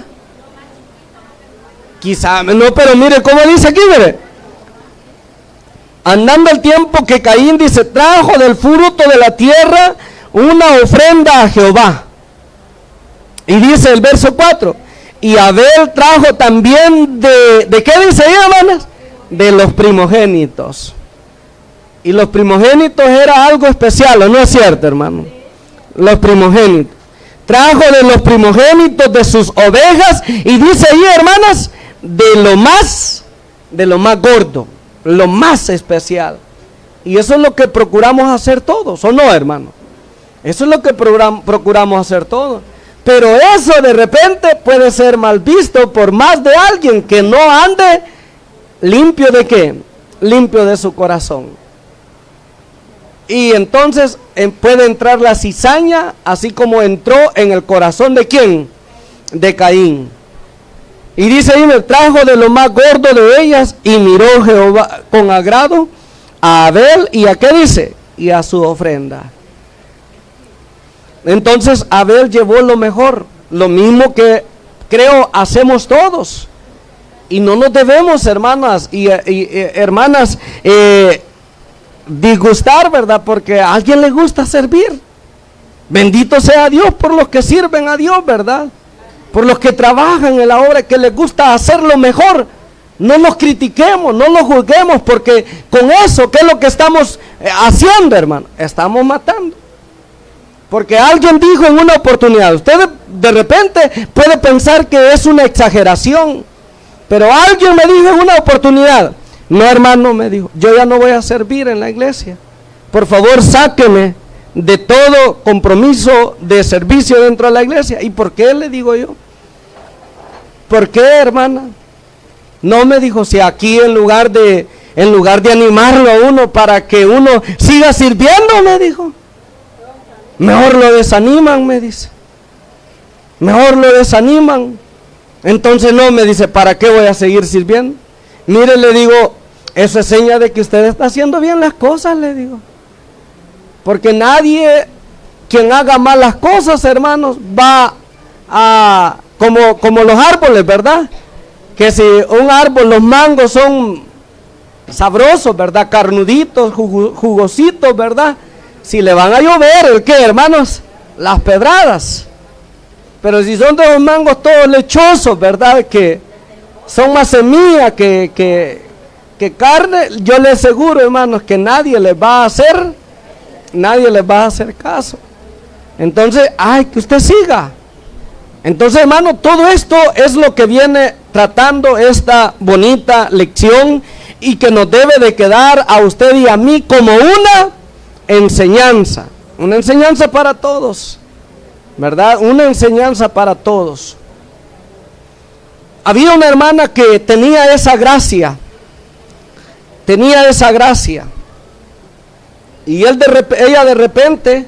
Quizá, no, pero mire cómo dice aquí, mire. Andando el tiempo que Caín, dice, trajo del fruto de la tierra una ofrenda a Jehová. Y dice el verso 4, y Abel trajo también ¿de qué dice ahí, hermanas? De los primogénitos. Y los primogénitos era algo especial, ¿o no es cierto, hermano? Los primogénitos. Trajo de los primogénitos de sus ovejas, y dice ahí, hermanas, de lo más gordo, lo más especial. Y eso es lo que procuramos hacer todos, ¿o no, hermano? Eso es lo que procuramos hacer todos. Pero eso de repente puede ser mal visto por más de alguien que no ande limpio de qué, limpio de su corazón. Y entonces puede entrar la cizaña, así como entró en el corazón de ¿quién? De Caín. Y dice ahí, me trajo de lo más gordo de ellas, y miró Jehová con agrado a Abel, y a qué dice, y a su ofrenda. Entonces Abel llevó lo mejor, lo mismo que creo hacemos todos. Y no nos debemos, hermanas y hermanas, disgustar, ¿verdad? Porque a alguien le gusta servir. Bendito sea Dios por los que sirven a Dios, ¿verdad? Por los que trabajan en la obra, que les gusta hacer lo mejor. No los critiquemos, no los juzguemos, porque con eso, ¿qué es lo que estamos haciendo, hermano? Estamos matando. Porque alguien dijo en una oportunidad, usted de repente puede pensar que es una exageración, pero alguien me dijo en una oportunidad, no, hermano, me dijo, yo ya no voy a servir en la iglesia. Por favor, sáqueme de todo compromiso de servicio dentro de la iglesia. ¿Y por qué? Le digo yo. ¿Por qué, hermana? No, me dijo, si aquí en lugar de animarlo a uno para que uno siga sirviendo, me dijo, mejor lo desaniman, me dice. Mejor lo desaniman. Entonces no, me dice, ¿para qué voy a seguir sirviendo? Mire, le digo, eso es seña de que usted está haciendo bien las cosas, le digo. Porque nadie, quien haga malas cosas, hermanos, va a, como los árboles, ¿verdad? Que si un árbol, los mangos son sabrosos, ¿verdad? Carnuditos, jugositos, ¿verdad? Si le van a llover, ¿el qué, hermanos? Las pedradas. Pero si son de los mangos todos lechosos, ¿verdad? Que son más semilla que carne, yo les aseguro, hermanos, que nadie les va a hacer caso. Entonces, que usted siga. Entonces, hermano, todo esto es lo que viene tratando esta bonita lección, y que nos debe de quedar a usted y a mí como una enseñanza para todos, ¿verdad? Una enseñanza para todos. Había una hermana que tenía esa gracia, y ella de repente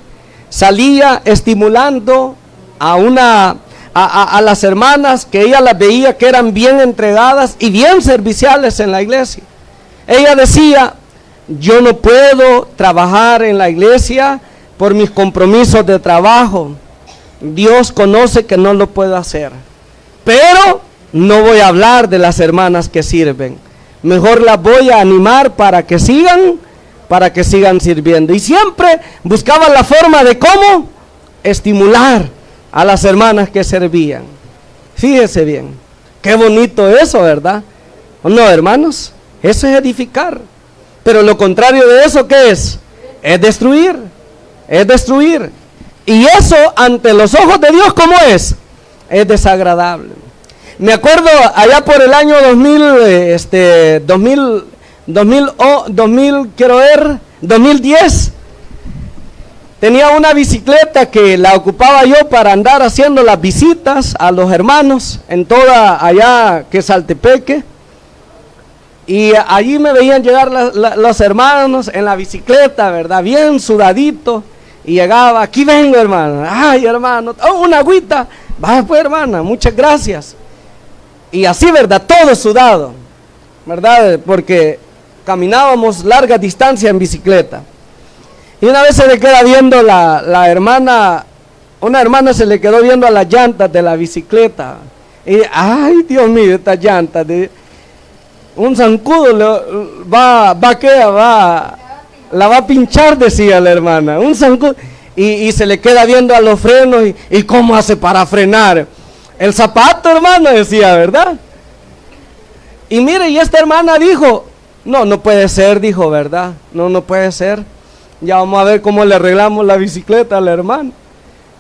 salía estimulando a las hermanas, que ella las veía que eran bien entregadas y bien serviciales en la iglesia. Ella decía, yo no puedo trabajar en la iglesia por mis compromisos de trabajo. Dios conoce que no lo puedo hacer, pero no voy a hablar de las hermanas que sirven. Mejor las voy a animar para que sigan sirviendo. Y siempre buscaba la forma de cómo estimular a las hermanas que servían. Fíjese bien, qué bonito eso, ¿verdad? ¿O no, hermanos? Eso es edificar. Pero lo contrario de eso, ¿qué es? Es destruir. Y eso ante los ojos de Dios, ¿cómo es? Es desagradable. Me acuerdo allá por el año 2010, tenía una bicicleta que la ocupaba yo para andar haciendo las visitas a los hermanos en toda allá Quesaltepeque. Y allí me veían llegar los hermanos en la bicicleta, ¿verdad? Bien sudadito. Y llegaba, aquí vengo, hermano. Ay, hermano, oh, una agüita. Vaya pues, hermana, muchas gracias. Y así, ¿verdad? Todo sudado, ¿verdad? Porque caminábamos larga distancia en bicicleta. Y una vez se le queda viendo la hermana, una hermana se le quedó viendo a las llantas de la bicicleta. Y, ay, Dios mío, estas llantas de un zancudo la va a pinchar, decía la hermana, un zancudo. Y se le queda viendo a los frenos y cómo hace para frenar. El zapato, hermano, decía, ¿verdad? Y mire, y esta hermana dijo, no puede ser, dijo, ¿verdad? No puede ser. Ya vamos a ver cómo le arreglamos la bicicleta a la hermana.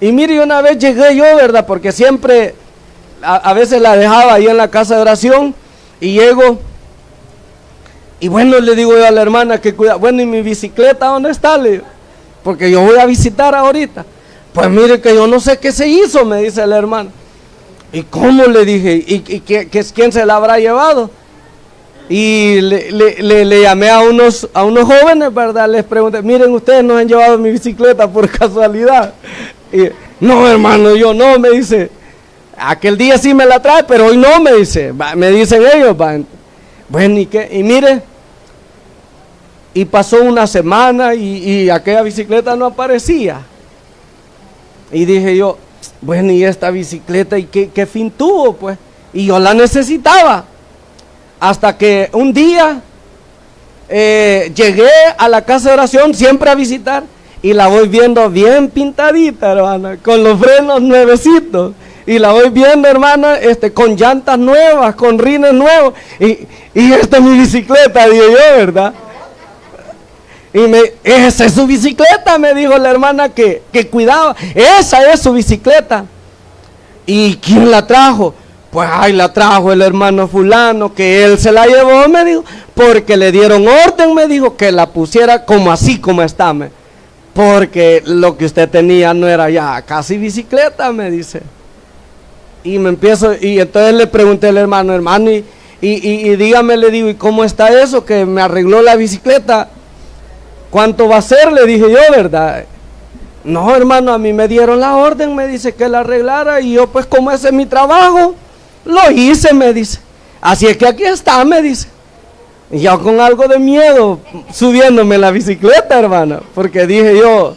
Y mire, una vez llegué yo, ¿verdad? Porque siempre, a veces la dejaba ahí en la casa de oración. Y llego, y bueno, le digo yo a la hermana que cuida. Bueno, ¿y mi bicicleta dónde está? Le digo, porque yo voy a visitar ahorita. Pues mire que yo no sé qué se hizo, me dice la hermana. ¿Y cómo? Le dije, ¿y quién se la habrá llevado? Y le llamé a unos jóvenes, ¿verdad? Les pregunté, miren, ustedes nos han llevado mi bicicleta por casualidad. Y, no, hermano, yo no, me dice. Aquel día sí me la trae, pero hoy no, me dice. Me dicen ellos, va. Bueno, ¿y qué? Y mire, y pasó una semana y aquella bicicleta no aparecía. Y dije yo, bueno, ¿y esta bicicleta? ¿Y qué fin tuvo, pues? Y yo la necesitaba. Hasta que un día llegué a la casa de oración siempre a visitar y la voy viendo bien pintadita, hermana, con los frenos nuevecitos. Y la voy viendo, hermana, con llantas nuevas, con rines nuevos. Y esta es mi bicicleta, digo yo, ¿verdad? Y esa es su bicicleta, me dijo la hermana que cuidaba. Esa es su bicicleta. ¿Y quién la trajo? Pues ay, la trajo el hermano fulano, que él se la llevó, me dijo, porque le dieron orden, me dijo, que la pusiera como así como está, porque lo que usted tenía no era ya casi bicicleta, me dice. Y entonces le pregunté al hermano, y dígame, le digo, ¿y cómo está eso? Que me arregló la bicicleta. ¿Cuánto va a ser? Le dije yo, ¿verdad? No, hermano, a mí me dieron la orden, me dice, que la arreglara, y yo, pues como ese es mi trabajo, lo hice, me dice. Así es que aquí está, me dice. Y yo con algo de miedo, subiéndome la bicicleta, hermano, porque dije yo,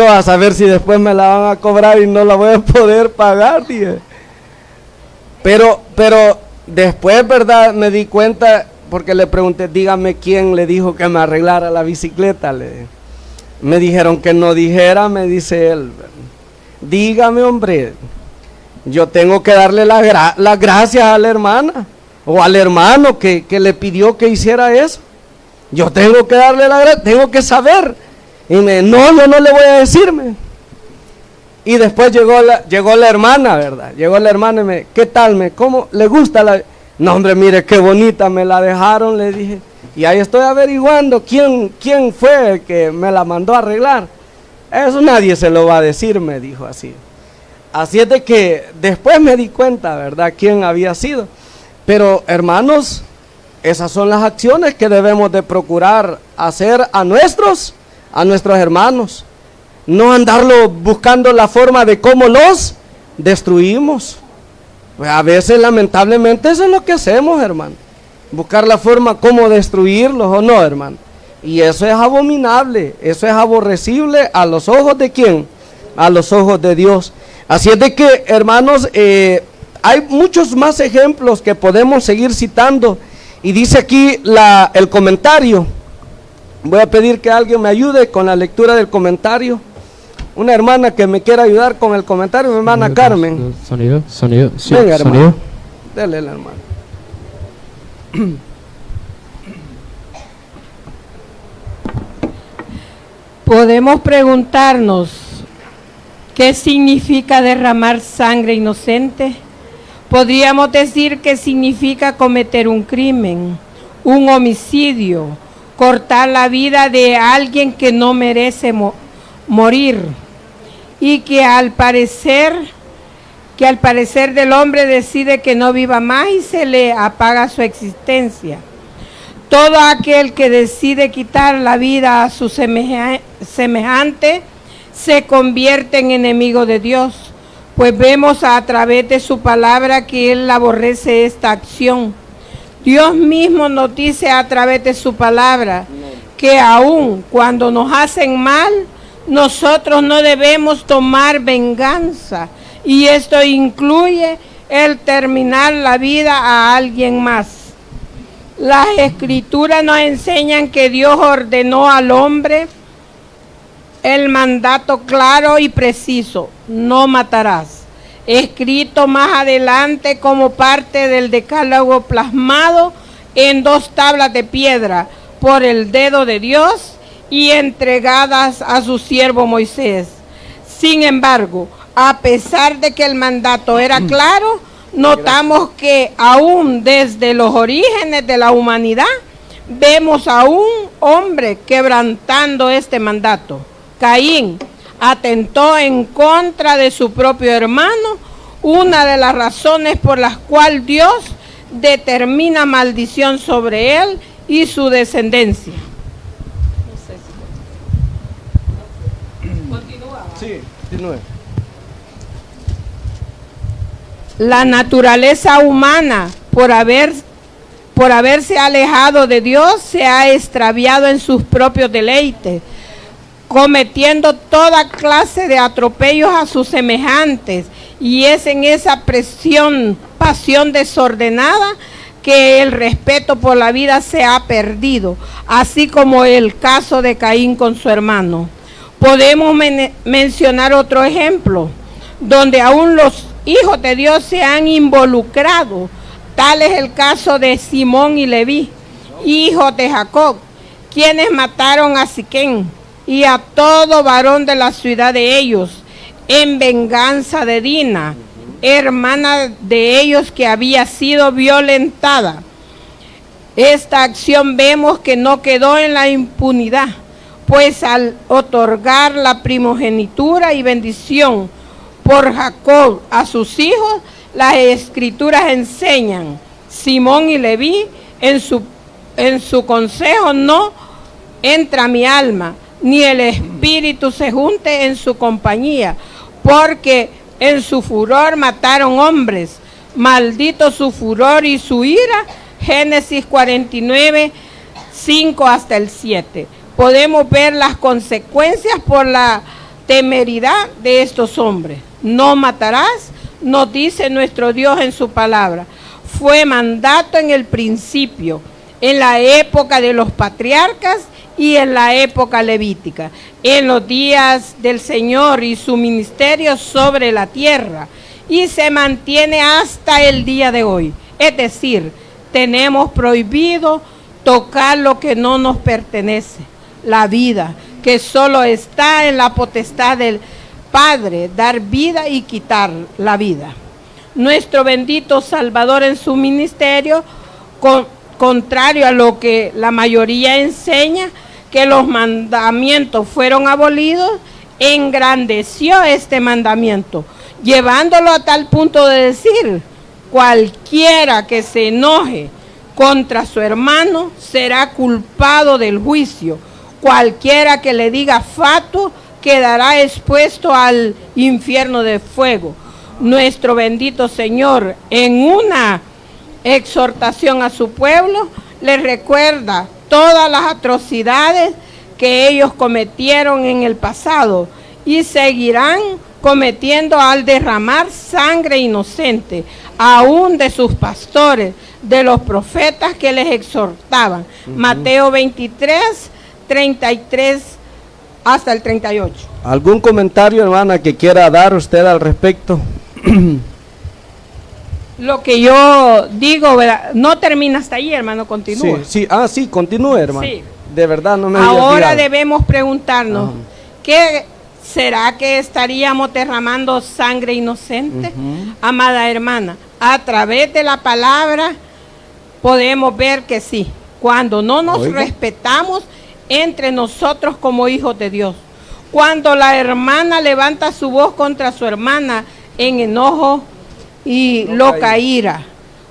a saber si después me la van a cobrar y no la voy a poder pagar, dije. Pero después, ¿verdad? Me di cuenta, porque le pregunté, dígame quién le dijo que me arreglara la bicicleta. Me dijeron que no dijera, me dice él. Dígame, hombre, yo tengo que darle las gracias a la hermana o al hermano que le pidió que hiciera eso. Yo tengo que darle la gracia, tengo que saber. Y no le voy a decirme. Y después llegó la hermana, ¿verdad? Llegó la hermana y ¿qué tal? ¿Cómo le gusta la? No, hombre, mire qué bonita me la dejaron, le dije. Y ahí estoy averiguando quién fue el que me la mandó a arreglar. Eso nadie se lo va a decir, me dijo así. Así es de que después me di cuenta, ¿verdad?, quién había sido. Pero, hermanos, esas son las acciones que debemos de procurar hacer a nuestros hermanos. No andarlo buscando la forma de cómo los destruimos. Pues a veces, lamentablemente, eso es lo que hacemos, hermano. Buscar la forma cómo destruirlos, ¿o no, hermano? Y eso es abominable, eso es aborrecible a los ojos de ¿quién? A los ojos de Dios. Así es de que, hermanos, hay muchos más ejemplos que podemos seguir citando. Y dice aquí el comentario. Voy a pedir que alguien me ayude con la lectura del comentario. Una hermana que me quiera ayudar con el comentario, mi hermana Carmen. Sonido, sí, venga, hermano. sonido. Dele la hermana. Podemos preguntarnos, ¿qué significa derramar sangre inocente? Podríamos decir que significa cometer un crimen, un homicidio, cortar la vida de alguien que no merece morir y que al parecer que al parecer del hombre decide que no viva más y se le apaga su existencia. Todo aquel que decide quitar la vida a su semejante se convierte en enemigo de Dios, pues vemos a través de su palabra que Él aborrece esta acción. Dios mismo nos dice a través de su palabra que aun cuando nos hacen mal, nosotros no debemos tomar venganza, y esto incluye el terminar la vida a alguien más. Las escrituras nos enseñan que Dios ordenó al hombre el mandato claro y preciso: no matarás, escrito más adelante como parte del decálogo plasmado en 2 tablas de piedra por el dedo de Dios y entregadas a su siervo Moisés. Sin embargo, a pesar de que el mandato era claro, notamos que aún desde los orígenes de la humanidad vemos a un hombre quebrantando este mandato. Caín atentó en contra de su propio hermano, una de las razones por las cuales Dios determina maldición sobre él y su descendencia. Sí, continúe. La naturaleza humana, por haberse alejado de Dios, se ha extraviado en sus propios deleites, cometiendo toda clase de atropellos a sus semejantes, y es en esa pasión desordenada que el respeto por la vida se ha perdido, así como el caso de Caín con su hermano. Podemos mencionar otro ejemplo, donde aún los hijos de Dios se han involucrado. Tal es el caso de Simón y Leví, hijos de Jacob, quienes mataron a Siquem y a todo varón de la ciudad de ellos, en venganza de Dina, hermana de ellos, que había sido violentada. Esta acción vemos que no quedó en la impunidad, pues al otorgar la primogenitura y bendición por Jacob a sus hijos, las escrituras enseñan: Simón y Leví, en su consejo no entra mi alma, ni el espíritu se junte en su compañía, porque en su furor mataron hombres, maldito su furor y su ira. Génesis 49, 5 hasta el 7. Podemos ver las consecuencias por la temeridad de estos hombres. No matarás, nos dice nuestro Dios en su palabra. Fue mandato en el principio, en la época de los patriarcas y en la época levítica, en los días del Señor y su ministerio sobre la tierra, y se mantiene hasta el día de hoy. Es decir, tenemos prohibido tocar lo que no nos pertenece, la vida, que solo está en la potestad del Padre, dar vida y quitar la vida. Nuestro bendito Salvador en su ministerio, contrario a lo que la mayoría enseña, que los mandamientos fueron abolidos, engrandeció este mandamiento, llevándolo a tal punto de decir: cualquiera que se enoje contra su hermano será culpado del juicio. Cualquiera que le diga fatuo quedará expuesto al infierno de fuego. Nuestro bendito Señor, en una exhortación a su pueblo, le recuerda todas las atrocidades que ellos cometieron en el pasado y seguirán cometiendo al derramar sangre inocente, aún de sus pastores, de los profetas que les exhortaban. Mateo 23, 33 hasta el 38. ¿Algún comentario, hermana, que quiera dar usted al respecto? Lo que yo digo, ¿verdad? No termina hasta ahí, hermano, continúa. Sí, continúe, hermano. Sí. De verdad, no me Ahora debemos preguntarnos, ¿qué será que estaríamos derramando sangre inocente? Amada hermana, a través de la palabra podemos ver que sí, cuando no nos respetamos entre nosotros como hijos de Dios, cuando la hermana levanta su voz contra su hermana en enojo y loca ira,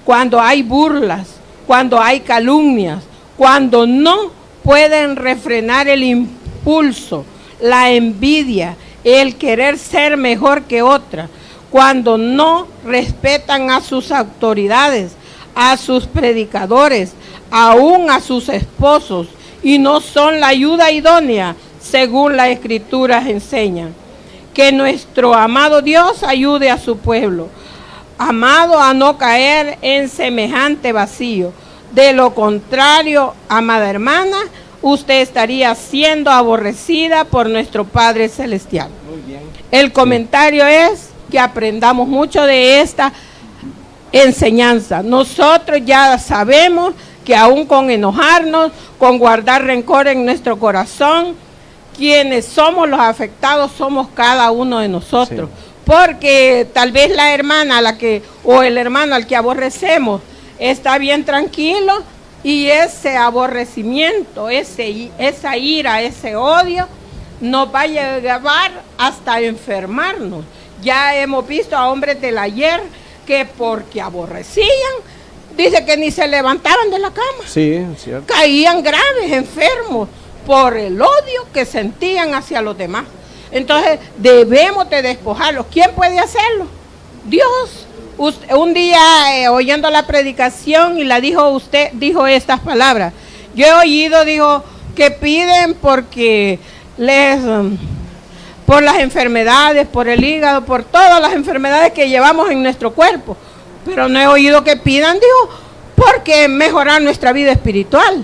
cuando hay burlas, cuando hay calumnias, cuando no pueden refrenar el impulso, la envidia, el querer ser mejor que otra, cuando no respetan a sus autoridades, a sus predicadores, aún a sus esposos, y no son la ayuda idónea, según las Escrituras enseñan. Que nuestro amado Dios ayude a su pueblo, amado, a no caer en semejante vacío. De lo contrario, amada hermana, usted estaría siendo aborrecida por nuestro Padre Celestial. Muy bien. El comentario es que aprendamos mucho de esta enseñanza. Nosotros ya sabemos que aún con enojarnos, con guardar rencor en nuestro corazón, quienes somos los afectados somos cada uno de nosotros. Sí. Porque tal vez la hermana o el hermano al que aborrecemos está bien tranquilo, y ese aborrecimiento, esa ira, ese odio nos va a llevar hasta enfermarnos. Ya hemos visto a hombres del ayer que porque aborrecían, dice que ni se levantaban de la cama. Sí, es cierto. Caían graves, enfermos, por el odio que sentían hacia los demás. Entonces debemos de despojarlos. ¿Quién puede hacerlo? Dios. Un día oyendo la predicación y usted dijo estas palabras. Yo he oído, dijo, que piden porque por las enfermedades, por el hígado, por todas las enfermedades que llevamos en nuestro cuerpo. Pero no he oído que pidan, dijo, porque mejorar nuestra vida espiritual.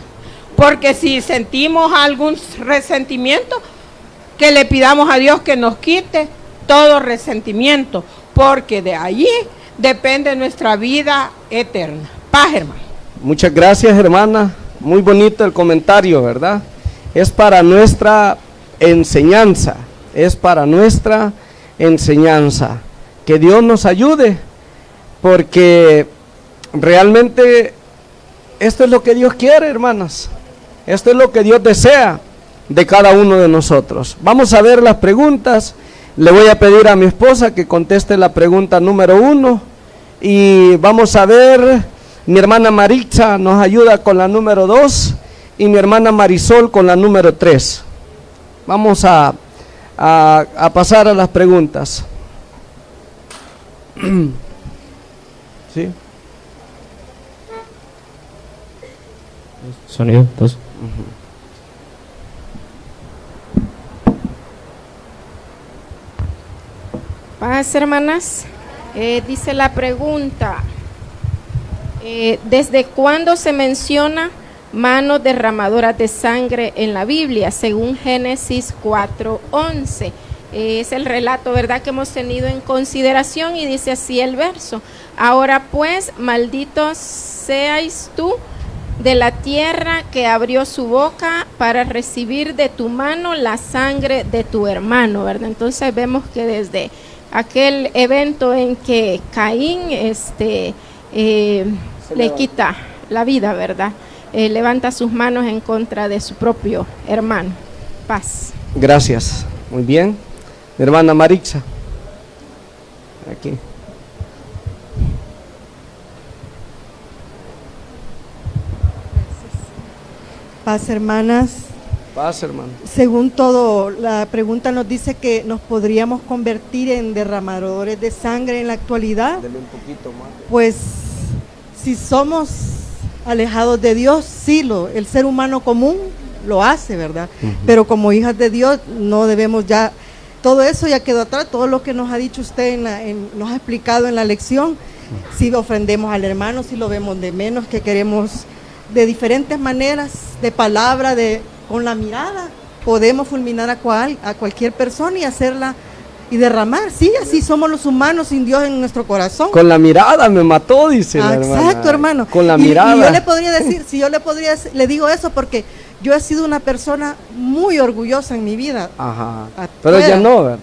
Porque si sentimos algún resentimiento, que le pidamos a Dios que nos quite todo resentimiento, porque de allí depende nuestra vida eterna. Paz, hermano. Muchas gracias, hermana. Muy bonito el comentario, ¿verdad? Es para nuestra enseñanza. Es para nuestra enseñanza. Que Dios nos ayude, porque realmente esto es lo que Dios quiere, hermanas. Esto es lo que Dios desea de cada uno de nosotros. Vamos a ver las preguntas. Le voy a pedir a mi esposa que conteste la pregunta número 1. Y vamos a ver, mi hermana Maritza nos ayuda con la número 2. Y mi hermana Marisol con la número 3. Vamos a pasar a las preguntas. ¿Sí? Sonido, 2. Paz, hermanas. Dice la pregunta, ¿desde cuándo se menciona manos derramadoras de sangre en la Biblia? Según Génesis 4:11. Es el relato, ¿verdad?, que hemos tenido en consideración, y dice así el verso: ahora pues, maldito seáis tú de la tierra que abrió su boca para recibir de tu mano la sangre de tu hermano, ¿verdad? Entonces vemos que desde aquel evento en que Caín le quita la vida, ¿verdad? Levanta sus manos en contra de su propio hermano. Paz. Gracias. Muy bien. Mi hermana Maritza. Aquí. Paz, hermanas. Paz, hermano. Según todo, la pregunta nos dice que nos podríamos convertir en derramadores de sangre en la actualidad. Dele un poquito más. Pues, si somos alejados de Dios, sí, el ser humano común lo hace, ¿verdad? Pero como hijas de Dios no debemos ya, todo eso ya quedó atrás, todo lo que nos ha dicho usted, nos ha explicado en la lección. Si ofendemos al hermano, si lo vemos de menos, que queremos de diferentes maneras, de palabra, con la mirada, podemos fulminar a cualquier persona y hacerla y derramar. Sí, así somos los humanos, sin Dios en nuestro corazón. Con la mirada me mató, dice la hermana. Exacto, hermano. Con la mirada. Y yo le podría decir, le digo eso porque yo he sido una persona muy orgullosa en mi vida. Ajá. Pero ya no, ¿verdad?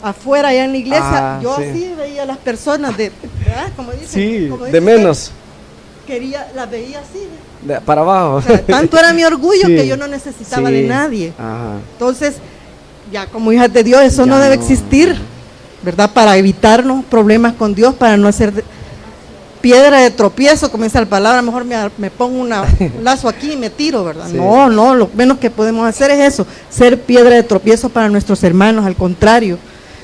Afuera, allá en la iglesia, yo sí. así veía a las personas ¿verdad? Como dicen, sí, como de menos. Las veía así, para abajo. O sea, tanto era mi orgullo sí, que yo no necesitaba de nadie. Ajá. Entonces, ya como hijas de Dios, eso ya no debe existir. ¿verdad? Para evitarnos problemas con Dios, para no hacer piedra de tropiezo, como dice la palabra. A lo mejor me pongo un lazo aquí y me tiro, ¿verdad? Sí. No, lo menos que podemos hacer es eso, ser piedra de tropiezo para nuestros hermanos. Al contrario,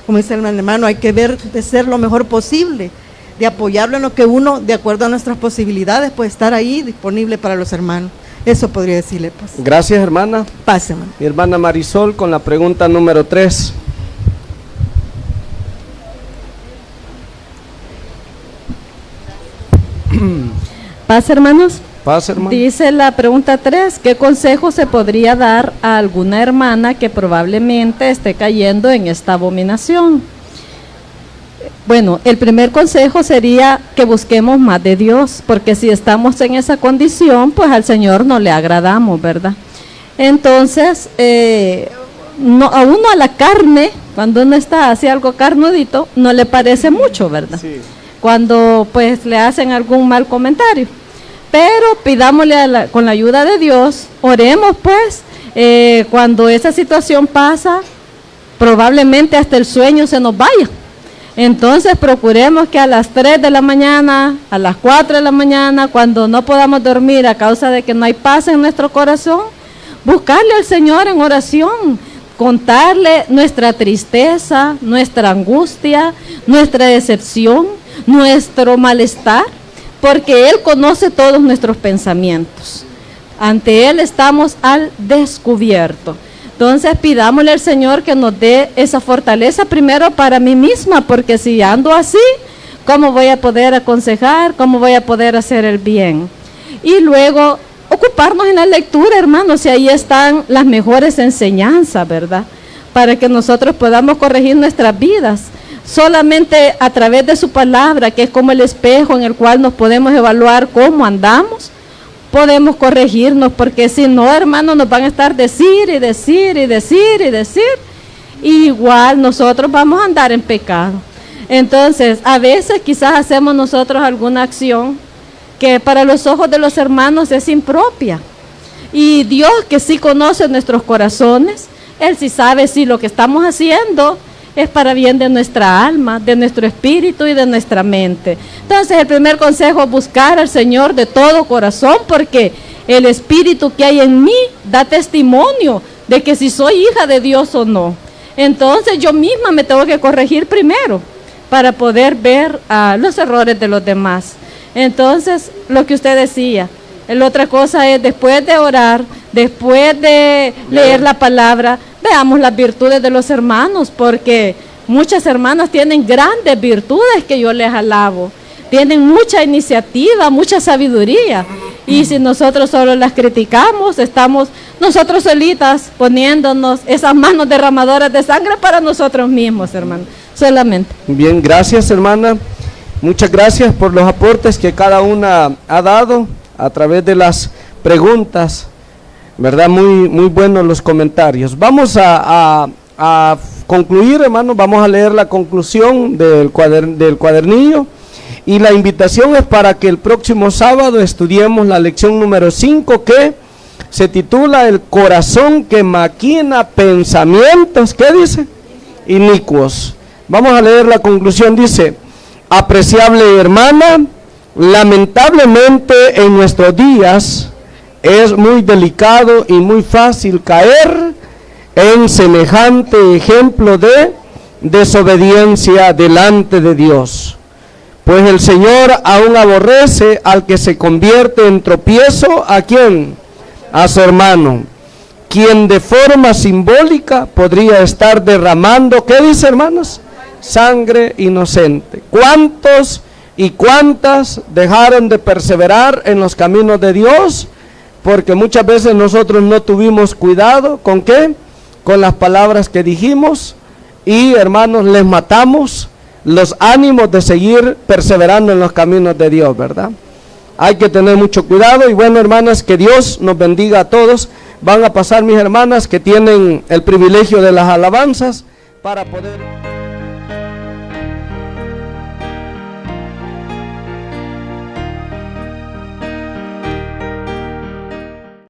como dice el hermano, hay que ver de ser lo mejor posible, de apoyarlo en lo que uno, de acuerdo a nuestras posibilidades, puede estar ahí disponible para los hermanos. Eso podría decirle, pues. Gracias, hermana. Pase, hermano. Mi hermana Marisol con la pregunta número 3. Paz, hermanos. Paz, hermano. Dice la pregunta 3, ¿qué consejo se podría dar a alguna hermana que probablemente esté cayendo en esta abominación? Bueno, el primer consejo sería que busquemos más de Dios, porque si estamos en esa condición, pues al Señor no le agradamos, ¿verdad? Entonces, a uno a la carne, cuando uno está así algo carnudito, no le parece mucho, ¿verdad? Sí. Cuando pues le hacen algún mal comentario. Pero pidámosle con la ayuda de Dios, oremos pues, cuando esa situación pasa, probablemente hasta el sueño se nos vaya. Entonces procuremos que a las 3 de la mañana, a las 4 de la mañana, cuando no podamos dormir a causa de que no hay paz en nuestro corazón, buscarle al Señor en oración, contarle nuestra tristeza, nuestra angustia, nuestra decepción, nuestro malestar, porque Él conoce todos nuestros pensamientos. Ante Él estamos al descubierto. Entonces pidámosle al Señor que nos dé esa fortaleza primero para mí misma, porque si ando así, ¿cómo voy a poder aconsejar? ¿Cómo voy a poder hacer el bien? Y luego ocuparnos en la lectura, hermanos, y ahí están las mejores enseñanzas, ¿verdad? Para que nosotros podamos corregir nuestras vidas. Solamente a través de su palabra, que es como el espejo en el cual nos podemos evaluar cómo andamos, podemos corregirnos, porque si no, hermanos, nos van a estar decir y decir y decir y decir, y igual nosotros vamos a andar en pecado. Entonces, a veces quizás hacemos nosotros alguna acción que para los ojos de los hermanos es impropia, y Dios, que sí conoce nuestros corazones, Él sí sabe si lo que estamos haciendo es para bien de nuestra alma, de nuestro espíritu y de nuestra mente. Entonces, el primer consejo es buscar al Señor de todo corazón, porque el espíritu que hay en mí da testimonio de que si soy hija de Dios o no. Entonces, yo misma me tengo que corregir primero para poder ver los errores de los demás. Entonces, lo que usted decía, la otra cosa es, después de orar, después de leer la palabra, veamos las virtudes de los hermanos, porque muchas hermanas tienen grandes virtudes que yo les alabo. Tienen mucha iniciativa, mucha sabiduría. Y si nosotros solo las criticamos, estamos nosotros solitas poniéndonos esas manos derramadoras de sangre para nosotros mismos, hermano. Solamente. Bien, gracias, hermana. Muchas gracias por los aportes que cada una ha dado a través de las preguntas, ¿verdad? Muy buenos los comentarios. Vamos a concluir, hermano. Vamos a leer la conclusión del cuadernillo, y la invitación es para que el próximo sábado estudiemos la lección número 5, que se titula El corazón que maquina pensamientos, ¿qué dice? Inicuos. Vamos a leer la conclusión. Dice: apreciable hermana, lamentablemente en nuestros días es muy delicado y muy fácil caer en semejante ejemplo de desobediencia delante de Dios, pues el Señor aún aborrece al que se convierte en tropiezo. ¿A quién? A su hermano, quien de forma simbólica podría estar derramando, ¿qué dice, hermanos? Sangre inocente. ¿Cuántos y cuántas dejaron de perseverar en los caminos de Dios? Porque muchas veces nosotros no tuvimos cuidado. ¿Con qué? Con las palabras que dijimos, y hermanos, les matamos los ánimos de seguir perseverando en los caminos de Dios, ¿verdad? Hay que tener mucho cuidado. Y bueno, hermanas, que Dios nos bendiga a todos. Van a pasar mis hermanas que tienen el privilegio de las alabanzas para poder...